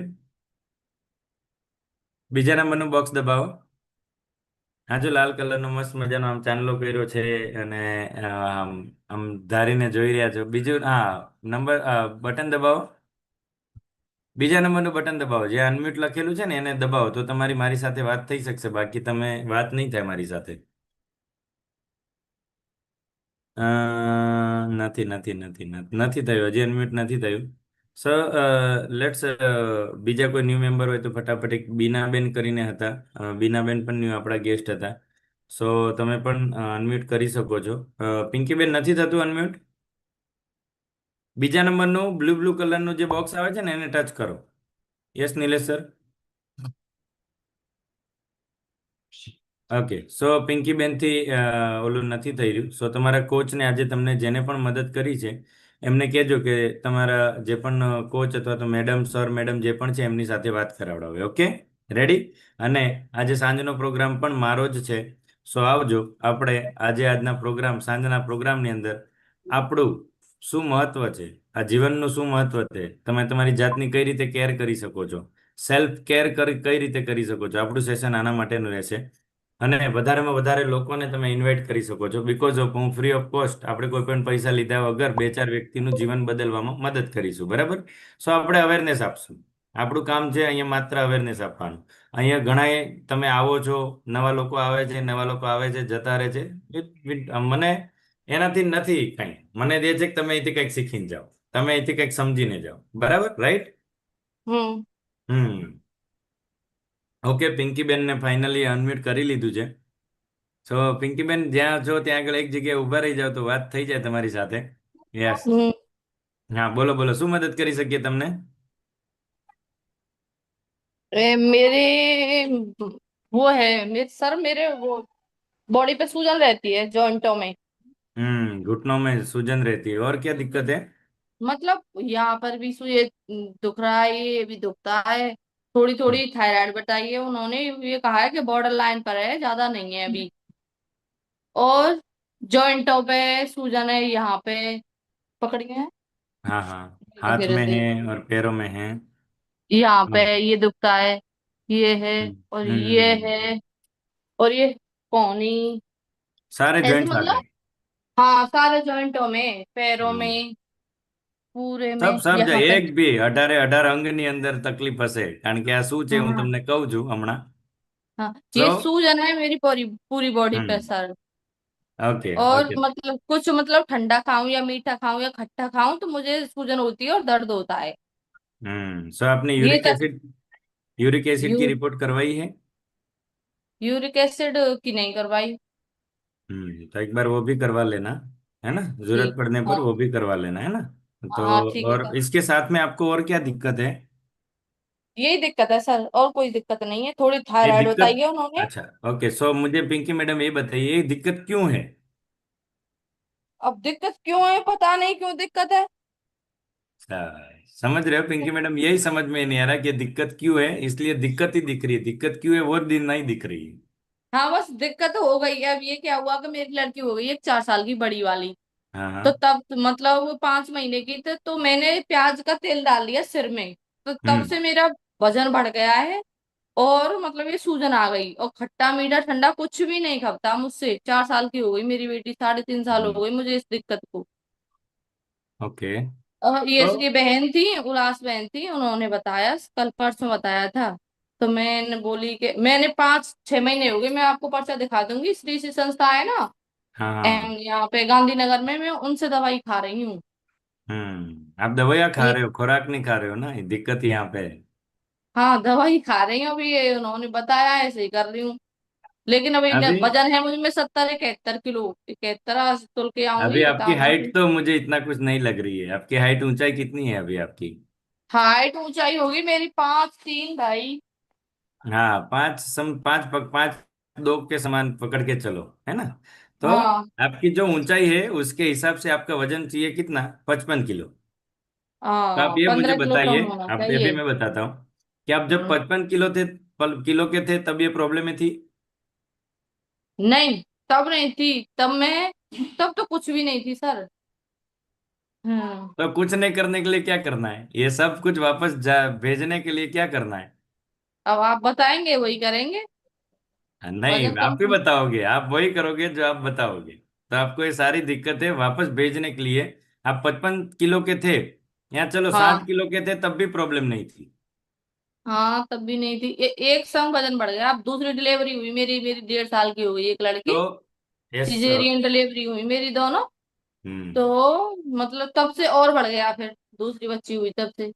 બીજા નંબરનું બોક્સ દબાવો. હા, જો લાલ કલરનો મસ્ત મજાનો આમ ચાંદલો કર્યો છે અને આમ આમ ધારીને જોઈ રહ્યા છો. બીજું હા, નંબર બટન દબાવો. બીજા નંબરનું બટન દબાવો. જે અનમ્યુટ લખેલું છે ને એને દબાવો તો તમારી મારી સાથે વાત થઈ શકશે. બાકી તમે વાત નહીં થાય મારી સાથે. અ, નથી નથી નથી નથી નથી થયું. હજી અનમ્યુટ નથી થયું. સર લેટ્સ બીજા કોઈ ન્યૂ મેમ્બર હોય તો ફટાફટ. એક બીનાબેન કરીને હતા. બીનાબેન પણ ન્યૂ આપણા ગેસ્ટ હતા. સો તમે પણ અનમ્યુટ કરી શકો છો. પિંકીબેન નથી થતું અનમ્યુટ. બીજા નંબરનું બ્લુ બ્લુ કલરનું જે બોક્સ આવે છે ને એને ટચ કરો. Yes Nilesh sir? ઓકે, સો પિંકીબેનથી ઓલું નથી થઈ રહ્યું. સો તમારા કોચને આજે તમને જેને પણ મદદ કરી છે એમને કહેજો કે તમારા જે પણ કોચ અથવા તો મેડમ, સર, મેડમ જે પણ છે એમની સાથે વાત કરાવડાવે. ઓકે? રેડી? અને આજે સાંજનો પ્રોગ્રામ પણ મારો જ છે. સો આવજો. આપણે આજના પ્રોગ્રામ, સાંજના પ્રોગ્રામની અંદર આપણું શું મહત્વ છે, આ જીવનનું શું મહત્વ છે, તમે તમારી જાતની કઈ રીતે કેર કરી શકો છો, સેલ્ફ કેર કઈ રીતે કરી શકો છો, આપણું સેશન આના માટેનું રહેશે. અને વધારેમાં વધારે લોકોને તમે ઇન્વાઇટ કરી શકો છો, બીકોઝ ઓફ હું ફ્રી ઓફ કોસ્ટ, આપણે કોઈ પણ પૈસા લીધા વગર બે ચાર વ્યક્તિનું જીવન બદલવામાં મદદ કરીશું. બરાબર? સો આપણે અવેરનેસ આપશું. આપણું કામ છે અહીંયા માત્ર અવેરનેસ આપવાનું. અહીંયા ઘણાએ તમે આવો છો, નવા લોકો આવે છે, નવા લોકો આવે છે, જતા રહે છે. મને એનાથી નથી કંઈ, મને એ છે કે તમે અહીંથી કંઈક શીખીને જાઓ, તમે અહીંથી કંઈક સમજીને જાઓ. બરાબર? રાઈટ? હમ. ઓકે, પિંકી બેનને ફાઇનલી અનમ્યુટ કરી લીધું છે. સો પિંકી બેન, જ્યાં છો ત્યાં આગળ એક જગ્યાએ ઊભા રહી જાઓ તો વાત થઈ જાય તમારી સાથે. યસ. हम्म। હા, બોલો બોલો, શું મદદ કરી શકીએ તમને? मेरे वो है, मेरे सर, मेरे वो बॉडी पे सूजन रहती है जॉइंटों में। घुटनों में सूजन रहती है, और क्या दिक्कत है? मतलब यहाँ पर भी ये दुख रहा है, ये भी दुखता है। थोड़ी हम्म, थोड़ी थायराइड बताई है उन्होंने, ये कहा है कि बॉर्डर लाइन पर है, ज्यादा नहीं है अभी। और जॉइंटों पे सूजन है, यहाँ पे पकड़ गए हैं, हाँ हाँ, हाथ फिर में से है और पैरों में है। यहाँ पे हम्म ये दुखता है, ये है, हम्म और ये हम्म, है, और ये पौनी, सारे ऐसे जॉइंट्स आ मतलब। गए। हाँ, सारे जॉइंटों में, पैरों हम्म में, पूरे सब में, सब यहाँ पे। એક બી 18 અંગની અંદર તકલીફ હશે, કારણ કે આ શું છે હું हाँ તમને કહું છું હમણાં. हाँ, સો ये सूजन है मेरी पूरी पूरी बॉडी पे हम्म सर। ओके और ओके। मतलब कुछ मतलब ठंडा खाऊं या मीठा खाऊं या खट्टा खाऊं तो मुझे सूजन होती है और दर्द होता है। सो आपने ये यूरिक एसिड की यू रिपोर्ट करवाई है? यूरिक एसिड की नहीं करवाई। तो एक बार वो भी करवा लेना, है ना? जरूरत ठीक। पड़ने पर हाँ वो भी करवा लेना, है ना? तो हाँ, ठीक है और सर। इसके साथ में आपको और क्या दिक्कत है? यही दिक्कत है सर, और कोई दिक्कत नहीं है, थोड़ी ये थायराइड बताई दिक्कत, है उन्होंने। अच्छा, ओके, सो मुझे पिंकी मैडम ये बताइए, ये दिक्कत क्यों है? अब दिक्कत क्यों है, पता नहीं क्यों दिक्कत है। समझ रहे हो पिंकी मैडम, यही समझ में नहीं आ रहा कि दिक्कत क्यों है, इसलिए दिक्कत ही दिख रही है, दिक्कत क्यों है वो दिन नहीं दिख रही है। हाँ, बस दिक्कत हो गई है। अब ये क्या हुआ कि मेरी लड़की हो गई है 4 साल की, बड़ी वाली। हाँ तो हाँ। तब मतलब वो 5 महीने की थी, तो मैंने प्याज का तेल डाल लिया सिर में। तो तब हम्म से मेरा वजन बढ़ गया है। और मतलब ये सूजन आ गई, और खट्टा मीठा ठंडा कुछ भी नहीं खाता मुझसे। 4 साल की हो गई मेरी बेटी, 3.5 साल हो हम्म, गई मुझे इस दिक्कत को। ओके। और ये तो इसकी बहन थी, उल्लास बहन थी, उन्होंने बताया, कल परसों बताया था। तो मैंने बोली कि मैंने 5-6 महीने हो गए, मैं आपको पर्चा दिखा दूंगी, श्री श्री संस्था है ना, हाँ हाँ। यहाँ पे गांधीनगर में, मैं उनसे दवाई खा रही हूँ। आप दवाइयाँ खा ये रहे हो, खुराक नहीं खा रहे हो ना, ये दिक्कत यहाँ पे है। हाँ, दवाई खा रही हूँ अभी, ये उन्होंने बताया, ऐसे ही कर रही हूँ। लेकिन अभी अभी वजन है मुझ में 70-71 किलो, 71 तुल के अभी आऊंगी, आपकी बताओ हाइट अभी। तो मुझे इतना कुछ नहीं लग रही है, आपकी हाइट ऊंचाई कितनी है अभी आपकी? हाइट ऊंचाई होगी मेरी 5'3" भाई। हाँ, 5 2 के समान पकड़ के चलो, है ना? तो हाँ आपकी जो ऊंचाई है उसके हिसाब से आपका वजन चाहिए कितना? 55 किलो। तो आप हाँ, ये मुझे 15 किलो बताइए, कम होना आप अभी चाहिए। मैं बताता हूँ कि आप जब हम्म। 55 किलो थे, किलो के थे, तब ये प्रॉब्लम में थी? नहीं, तब नहीं थी, तब तो कुछ भी नहीं थी सर। हम्म। तो कुछ नहीं करने के लिए क्या करना है, ये सब कुछ वापस भेजने के लिए क्या करना है? अब आप बताएंगे वही करेंगे। नहीं, वजन कम आप ही कर। बताओगे, आप वही करोगे जो आप बताओगे। तो आपको ये सारी दिक्कतें वापस भेजने के लिए, आप 55 किलो के थे, या चलो हाँ 60 किलो के थे तब भी प्रॉब्लम नहीं थी। हाँ, तब भी नहीं थी, एक संग वजन बढ़ गया। अब दूसरी डिलीवरी हुई मेरी मेरी 1.5 साल की हो गई एक तो लड़की। यस। सिजेरियन डिलीवरी हुई मेरी दोनों। हम्म तो मतलब तब से और बढ़ गया, फिर दूसरी बच्ची हुई तब से।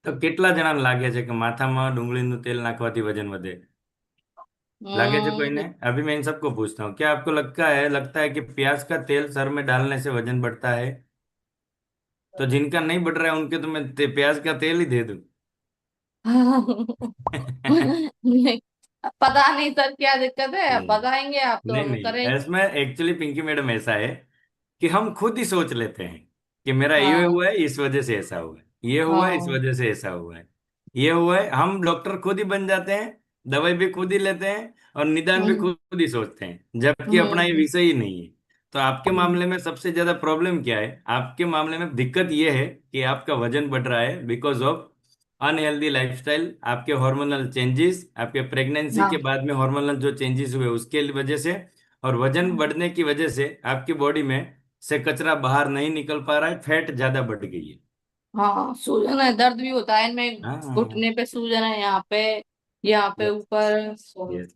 તો કેટલા જણાને લાગે છે કે માથામાં ડુંગળીનું તેલ નાખવાથી વજન વધે? लागे છે કોઈને? अभी मैं इन सबको पूछता हूँ, क्या आपको लगता है कि प्याज का तेल सर में डालने से वजन बढ़ता है? तो जिनका नहीं बढ़ रहा है उनके तो मैं प्याज का तेल ही दे दूं। नहीं, पता नहीं सर क्या दिक्कत है, अब नहीं बताएंगे आप तो नहीं हम नहीं, करेंगे। इसमें एक्चुअली पिंकी मैडम ऐसा है कि हम खुद ही सोच लेते हैं कि मेरा ये हाँ हुआ है इस वजह से ऐसा हुआ है, ये हुआ है इस हाँ वजह से ऐसा हुआ है। ये हुआ है, हम डॉक्टर खुद ही बन जाते हैं, दवाई भी खुद ही लेते हैं और निदान भी हम्म खुद ही सोचते हैं, जबकि अपना ये हम्म विषय ही नहीं है। तो आपके मामले में सबसे ज्यादा प्रॉब्लम क्या है? आपके मामले में दिक्कत ये है कि आपका वजन बढ़ रहा है बिकॉज ऑफ अनहेल्दी लाइफस्टाइल, आपके हार्मोनल चेंजेस, आपके प्रेगनेंसी के हाँ बाद में हार्मोनल जो चेंजेस हुए उसके वजह से, और वजन बढ़ने की वजह से आपकी बॉडी में से कचरा बाहर नहीं निकल पा रहा है, फैट ज्यादा बढ़ गई है। हाँ, सूजन है, दर्द भी होता है इनमें। हाँ। घुटने पे सूजन है, यहाँ पे ऊपर यस।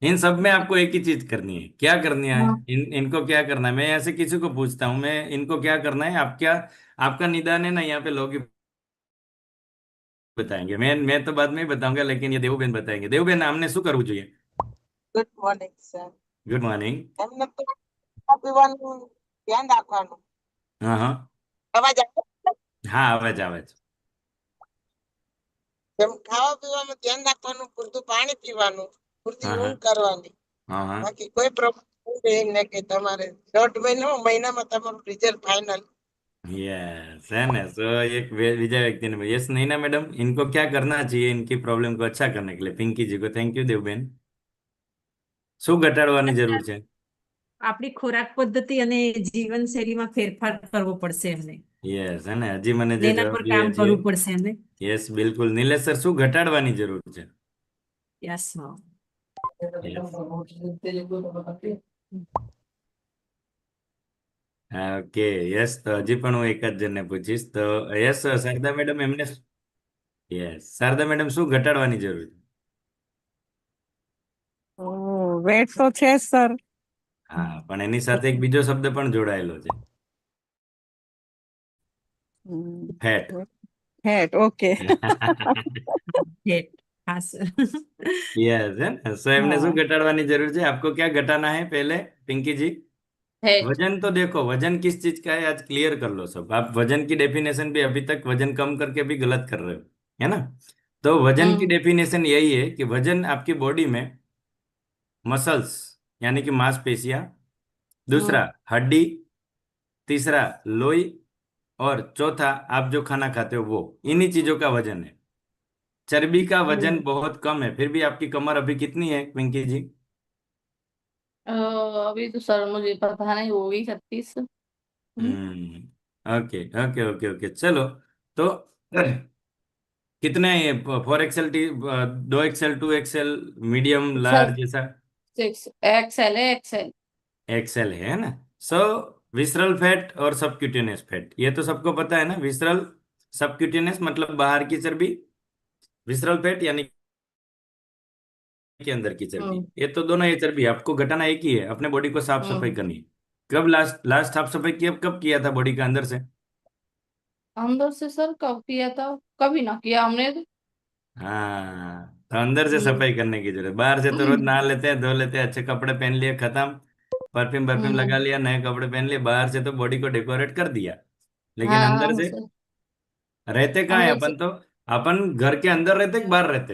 इन सब में आपको एक ही चीज करनी है, क्या करनी है? हाँ इनको क्या करना है? मैं ऐसे किसी को पूछता हूँ, मैं इनको क्या करना है, आप क्या, आपका निदान है ना, यहाँ पे लोग ही बताएंगे, मैं तो बाद में ही बताऊंगा, लेकिन ये देवबेन बताएंगे। देवबेन, हमने શું કરવું જોઈએ? Good morning sir. Good morning. એમને તો ખાવા પીવાનું ધ્યાન રાખવાનું. હા હા. અવાજ આવે છે? હા, આવે છે, આવે છે. જેમ ખાવા પીવામાં ધ્યાન રાખવાનું, પૂરતું પાણી પીવાનું, પૂરતી હા હા. ઊંઘ કરવાની. હા હા. બાકી કોઈ પ્રોબ્લેમ નહીં કે તમારે 1.5 મહિનામાં તમારું રિઝલ્ટ ફાઇનલ. यस है ना। सो एक विजय व्यक्ति ने, यस नहीं ना मैडम, इनको क्या करना चाहिए इनकी प्रॉब्लम को अच्छा करने के लिए? पिंकी जी को थैंक यू देवबेन। શું ઘટાડવાની જરૂર છે? આપણી ખોરાક પદ્ધતિ અને જીવનશૈલીમાં ફેરફાર કરવો પડશે એમને. યસ है ને, હજી મને ને જે એના જવાબ પર જોઈએ કામ છે. કરવું પડશે એમને. યસ બિલકુલ, નિલેશ સર, શું ઘટાડવાની જરૂર છે? યસ. યસ. ઓકે. યસ, તો હજી પણ હું એક જ જણને પૂછીશ. તો યસ શારદા મેડમ, એમને, યસ શારદા મેડમ, શું ઘટાડવાની જરૂર છે? વેટ તો છે જ સર. હા, પણ એની સાથે એક બીજો શબ્દ પણ જોડાયેલો છે, ફેટ. Fat okay. હા સર. यस है ना। सो एमने શું हाँ घटाड़वानी जरूर है? आपको क्या घटाना है पहले, पिंकी जी? हेड। वजन तो देखो, वजन किस चीज का है आज क्लियर कर लो सब। आप वजन की डेफिनेशन भी अभी तक वजन कम करके भी गलत कर रहे हो, है ना? तो वजन की हम्म डेफिनेशन यही है कि वजन आपकी बॉडी में मसल्स यानी कि मांसपेशियां, दूसरा हम्म हड्डी, तीसरा लोई, और चौथा आप जो खाना खाते हो वो, इन्हीं चीजों का वजन है। चर्बी का वजन हम्म। बहुत कम है, फिर भी आपकी कमर अभी कितनी है पिंकी जी? अ, अभी तो सर मुझे पता नहीं, होगी 36। ओके ओके ओके ओके, चलो। तो कितने हैं ये? 4 XL T, 2 XL 2 XL, medium sir large ऐसा? 6 एक्सएल है, एक्सएल। XL है ना? सो विसरल फैट और सबक्यूटेनियस फैट, ये तो सबको पता है ना। विसरल, सबक्यूटेनियस मतलब बाहर की चर्बी, विसरल फैट यानी कि अंदर की चर्बी। हम्म ये तो दोनों, ये चर्बी आपको घटाना एक ही है, अपने बॉडी को साफ सफाई हम्म। करनी है। कब लास्ट लास्ट साफ सफाई किया, कब किया था बॉडी का अंदर से? अंदर से सर कब किया था? कभी ना किया हमने तो। हाँ, तो अंदर से हम्म सफाई करने की जरूरत। बाहर से तो रोज नहा लेते हैं, धो लेते हैं, अच्छे कपड़े पहन लिए, खत्म, परफ्यूम परफ्यूम लगा हम्म। लिया, नए कपड़े पहन लिए, बाहर से तो बॉडी को डेकोरेट कर दिया, लेकिन हाँ अंदर हाँ से सर। रहते कहाँ है अंदर से अपन तो? अपन घर के अंदर रहते कि बाहर रहते?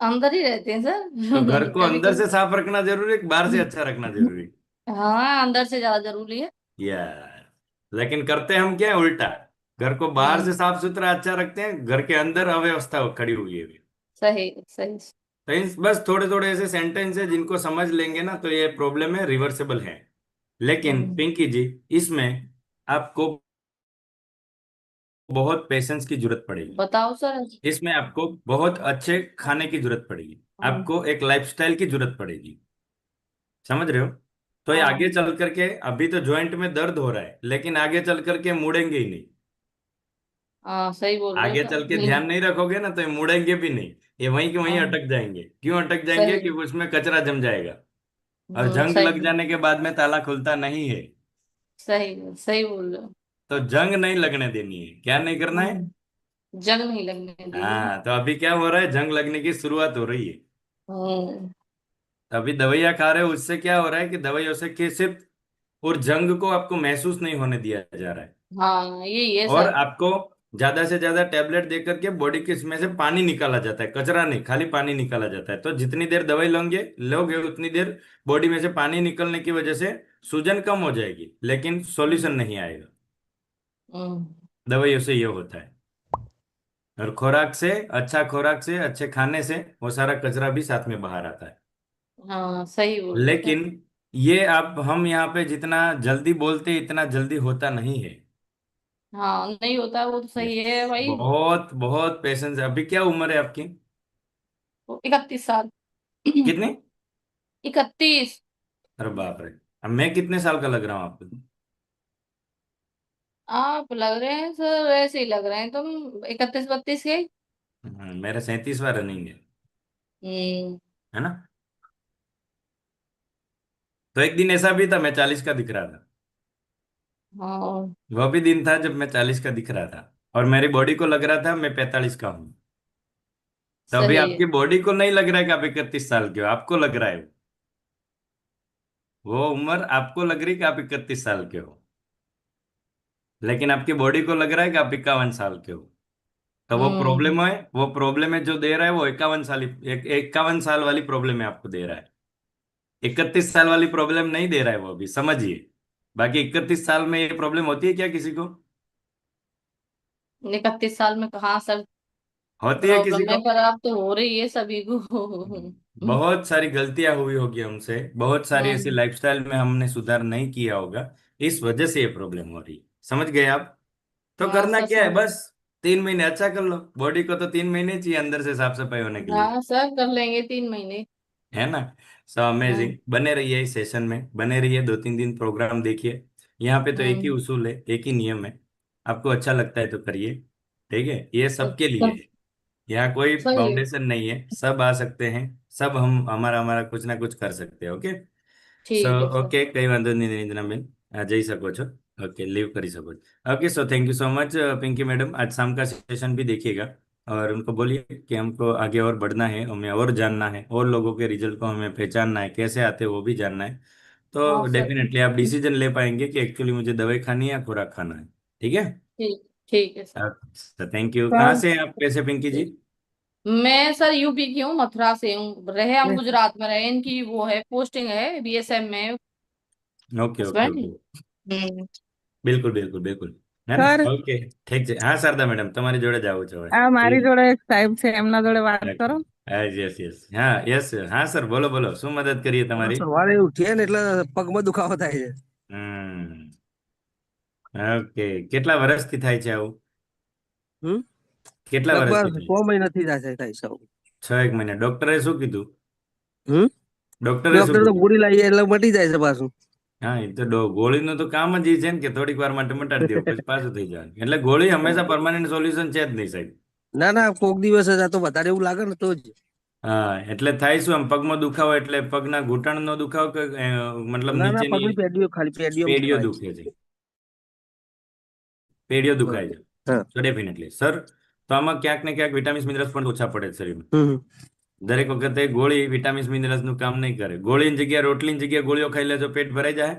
अंदर ही रहते हैं तो घर सर। को कभी अंदर से कभी। साफ रखना जरूरी है कि बाहर से अच्छा रखना जरूरी है? हाँ, अंदर से ज्यादा जरूरी है। यार, लेकिन करते हम क्या है, उल्टा। घर को बाहर से हम्म। साफ सुथरा अच्छा रखते हैं, घर के अंदर अव्यवस्था खड़ी हुई है अभी। सही सही। तो बस थोड़े थोड़े ऐसे सेंटेंस है, जिनको समझ लेंगे ना तो ये प्रॉब्लम है रिवर्सेबल है। लेकिन हम्म। पिंकी जी, इसमें आपको बहुत पेशेंस की जरूरत पड़ेगी, बताओ सर। इसमें आपको बहुत अच्छे खाने की जरूरत पड़ेगी, हम्म, आपको एक लाइफस्टाइल की जरूरत पड़ेगी, समझ रहे हो? तो ये आगे हाँ चल करके, अभी तो जॉइंट में दर्द हो रहा है, लेकिन आगे चल करके मुड़ेंगे ही नहीं। हाँ, सही बोल रहे हो आगे सर, चल के नहीं। ध्यान नहीं रखोगे ना तो ये मुड़ेंगे भी नहीं, ये वहीं के वहीं हाँ अटक जाएंगे। क्यों अटक जाएंगे? सही। क्योंकि उसमें कचरा जम जाएगा, और जंग लग सही जाने के बाद में ताला खुलता नहीं है। सही सही बोल रहे हो। तो जंग नहीं लगने देनी है, क्या नहीं करना है? जंग नहीं लगने देनी है। हाँ, तो अभी क्या हो रहा है, जंग लगने की शुरुआत हो रही है। हम्म। अभी दवाइयाँ खा रहे हो, उससे क्या हो रहा है कि दवाइयों से कि सिर्फ, और जंग को आपको महसूस नहीं होने दिया जा रहा है, हाँ, यही है और सर। आपको ज्यादा से ज्यादा टैबलेट दे करके बॉडी के इसमें से पानी निकाला जाता है, कचरा नहीं, खाली पानी निकाला जाता है। तो जितनी देर दवाई लोगे लोगे उतनी देर बॉडी में से पानी निकलने की वजह से सूजन कम हो जाएगी, लेकिन सॉल्यूशन नहीं आएगा। हम्म। दवाइयों से ये होता है। और खोराक से अच्छे खाने से वो सारा कचरा भी साथ में बाहर आता है। हाँ सही बोल रहे थे। लेकिन ये आप हम यहाँ पे जितना जल्दी बोलते इतना जल्दी होता नहीं है। हाँ नहीं होता, वो तो Yes. सही है भाई। बहुत बहुत पेशेंस है। अभी क्या उम्र है आपकी? 31 साल। कितनी? 31। अरे बाप रे। अब मैं कितने साल का लग रहा हूँ आपको? आप लग रहे हैं सर, ऐसे ही लग रहे हैं तुम 31 32 के। मेरा 37वां रनिंग हम्म। है ना? तो एक दिन ऐसा भी था मैं 40 का दिख रहा था। हाँ वह भी दिन था जब मैं 40 का दिख रहा था और मेरी बॉडी को लग रहा था मैं 45 का हूँ। तो अभी सही है। आपकी बॉडी को नहीं लग रहा है कि आप 31 साल के हो, आपको लग रहा है। वो उम्र आपको लग रही है कि आप 31 साल के हो, लेकिन आपकी बॉडी को लग रहा है कि आप 51 साल के हो। तो हम्म। वो प्रॉब्लम है जो दे रहा है वो 51 साल वाली प्रॉब्लम है आपको दे रहा है। 31 साल वाली प्रॉब्लम नहीं दे रहा है वो, अभी समझिए। बाकी 31 साल में ये प्रॉब्लम होती है क्या किसी को? 31 साल में कहाँ सर होती है किसी प्रॉब्लम है, को? पर अब तो हो रही है सभी को। बहुत सारी गलतियां हुई होगी हमसे, बहुत सारी ऐसी हम्म। लाइफस्टाइल में हमने सुधार नहीं किया होगा, इस वजह से ये प्रॉब्लम हो रही है। समझ गए आप? तो हाँ करना सर क्या है, समझ। बस 3 महीने अच्छा कर लो। बॉडी को तो 3 महीने चाहिए अंदर से साफ सफाई होने के लिए, हाँ सर कर लेंगे 3 महीने। है ना? सो हम्म। अमेजिंग। बने रहिए इस सेशन में, बने रहिए, 2-3 दिन प्रोग्राम देखिए। यहाँ पे तो एक ही हम्म। उसूल है, एक ही नियम है। आपको अच्छा लगता है तो करिए, ठीक है? ये सबके लिए है। यहाँ कोई सही है। बाउंडेशन नहीं है, सब आ सकते हैं। सब हम हमारा हमारा कुछ ना कुछ कर सकते हैं। ओके। સો ठीक है सर। ઓકે, કઈ વાંધો નહીં નિંદ્રાબેન, જઈ શકો છો। ओके, लीव કરી શકો છો। Okay, so thank you so much Pinky madam. आज शाम का सेशन भी देखिएगा और उनको बोलिए कि हमको आगे और बढ़ना है, हमें और जानना है, और लोगों के रिजल्ट को हमें पहचानना है, कैसे आते हैं वो भी जानना है। तो हाँ सर। डेफिनेटली आप डिसीजन ले पाएंगे कि एक्चुअली मुझे दवाई खानी है या खुराक खाना है। ठीक है? ठीक ठीक है सर। अच्छा, थैंक यू। कहाँ सर से हैं आप कैसे पिंकी जी? मैं सर यूपी की हूँ, मथुरा से हूँ। रहे हम गुजरात में रहे, इनकी वो है पोस्टिंग है बीएसएफ में ओके ओके हस्बैंड। ओके। हम्म। બિલકુલ બિલકુલ બિલકુલ, है ना? સર ઓકે, ઠીક છે। હા શારદા મેડમ, તમારી જોડે જ આવું છું હવે। આ મારી ઠીક જોડે એક સાહેબ છે એમના જોડે વાત છે, કરો. યસ યસ, હા યસ, હા સર, બોલો બોલો, શું મદદ કરીએ તમારી? સવારે ઉઠીએ ને એટલે પગમાં દુખાવો થાય છે. હમ ઓકે, કેટલા વર્ષથી થાય છે આવું? હમ કેટલા વર્ષથી લગભગ થાય 6 મહિનાથી થાય સૌ. છે? 6 1 મહિના? ડોક્ટરે શું કીધું? હમ ડોક્ટરે શું ડોક્ટર તો કીધું? ગોળી લાવીએ એટલે મટી જાય છે પાછું. હા, એ તો ગોળીનું તો કામ જ એ છે ને કે થોડીક વાર માટે મટાડી દેવું પછી પાછું થઈ જવાનું, એટલે ગોળી હંમેશા પરમાનન્ટ સોલ્યુશન છે જ નહીં સાહેબ। ના ના કોક દિવસ જ આ તો વધારે એવું લાગે ને તો જ. હા, એટલે થાય શું, આમ પગમાં દુખાવો એટલે પગના ઘૂંટણનો દુખાવો કે મતલબ ના ના નીચેની પગની પેડીઓ ખાલી પેડીઓ પેઢીઓ દુખાય છે. દુખે છે? પેઢીઓ દુખાય છે? હા. તો ડેફિનેટલી સર, તો આમાં ક્યાંક ને ક્યાંક વિટામિન્સ મિનરલ્સ પણ ઓછા પડે છે શરીરમાં। હમ દરેક વખતે ગોળી વિટામિન્સ મિનરલ્સ નું કામ નહીં કરે। ગોળીની જગ્યાએ રોટલીની જગ્યાએ ગોળીઓ ખાઈ લેજો, પેટ ભરાઈ જાય?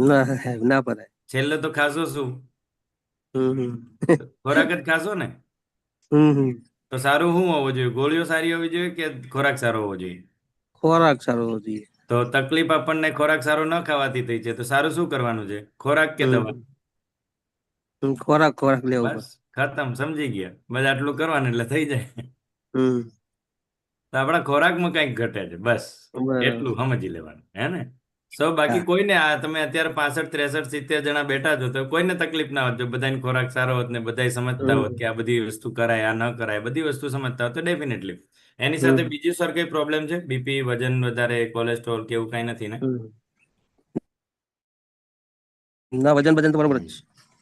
ના ના પડાય. છેલ્લે તો ખાશો શું? હમ ખોરાક જ ખાશો ને? હમ તો સારું શું હોવું જોઈએ? ગોળીઓ સારી હોવી જોઈએ કે ખોરાક સારો હોવો જોઈએ? ખોરાક સારો હોવો જોઈએ. તો તકલીફ આપણને ખોરાક સારો ન ખાવાથી થઈ છે, તો સારું શું કરવાનું છે? ખોરાક કે દવા? હમ ખોરાક ખોરાક લેવો બસ પડે. ખતમ, સમજી ગયા? બસ આટલું કરવાનું એટલે થઈ જાય। હમ તો આપણા ખોરાકમાં કંઈક ઘટે છે, બસ બરાબર. એટલું સમજી લેવાનું, હે ને? બાકી હા કોઈને, આ તમે અત્યારે 65 63 70 જણા બેઠા છો તો કોઈને તકલીફ ના હોત જો બધાને ખોરાક સારો હોત ને બધાય સમજતા હોત હમ કે આ બધી વસ્તુ કરાય આ ન કરાય, બધી વસ્તુ સમજતા હોત તો ડેફિનેટલી। એની સાથે હમ બીજી સર કઈ પ્રોબ્લેમ છે? બીપી, વજન વધારે, કોલેસ્ટ્રોલ કે એવું કઈ નથી ને? હમ ના વજન બજન તમારું બરાબર છે.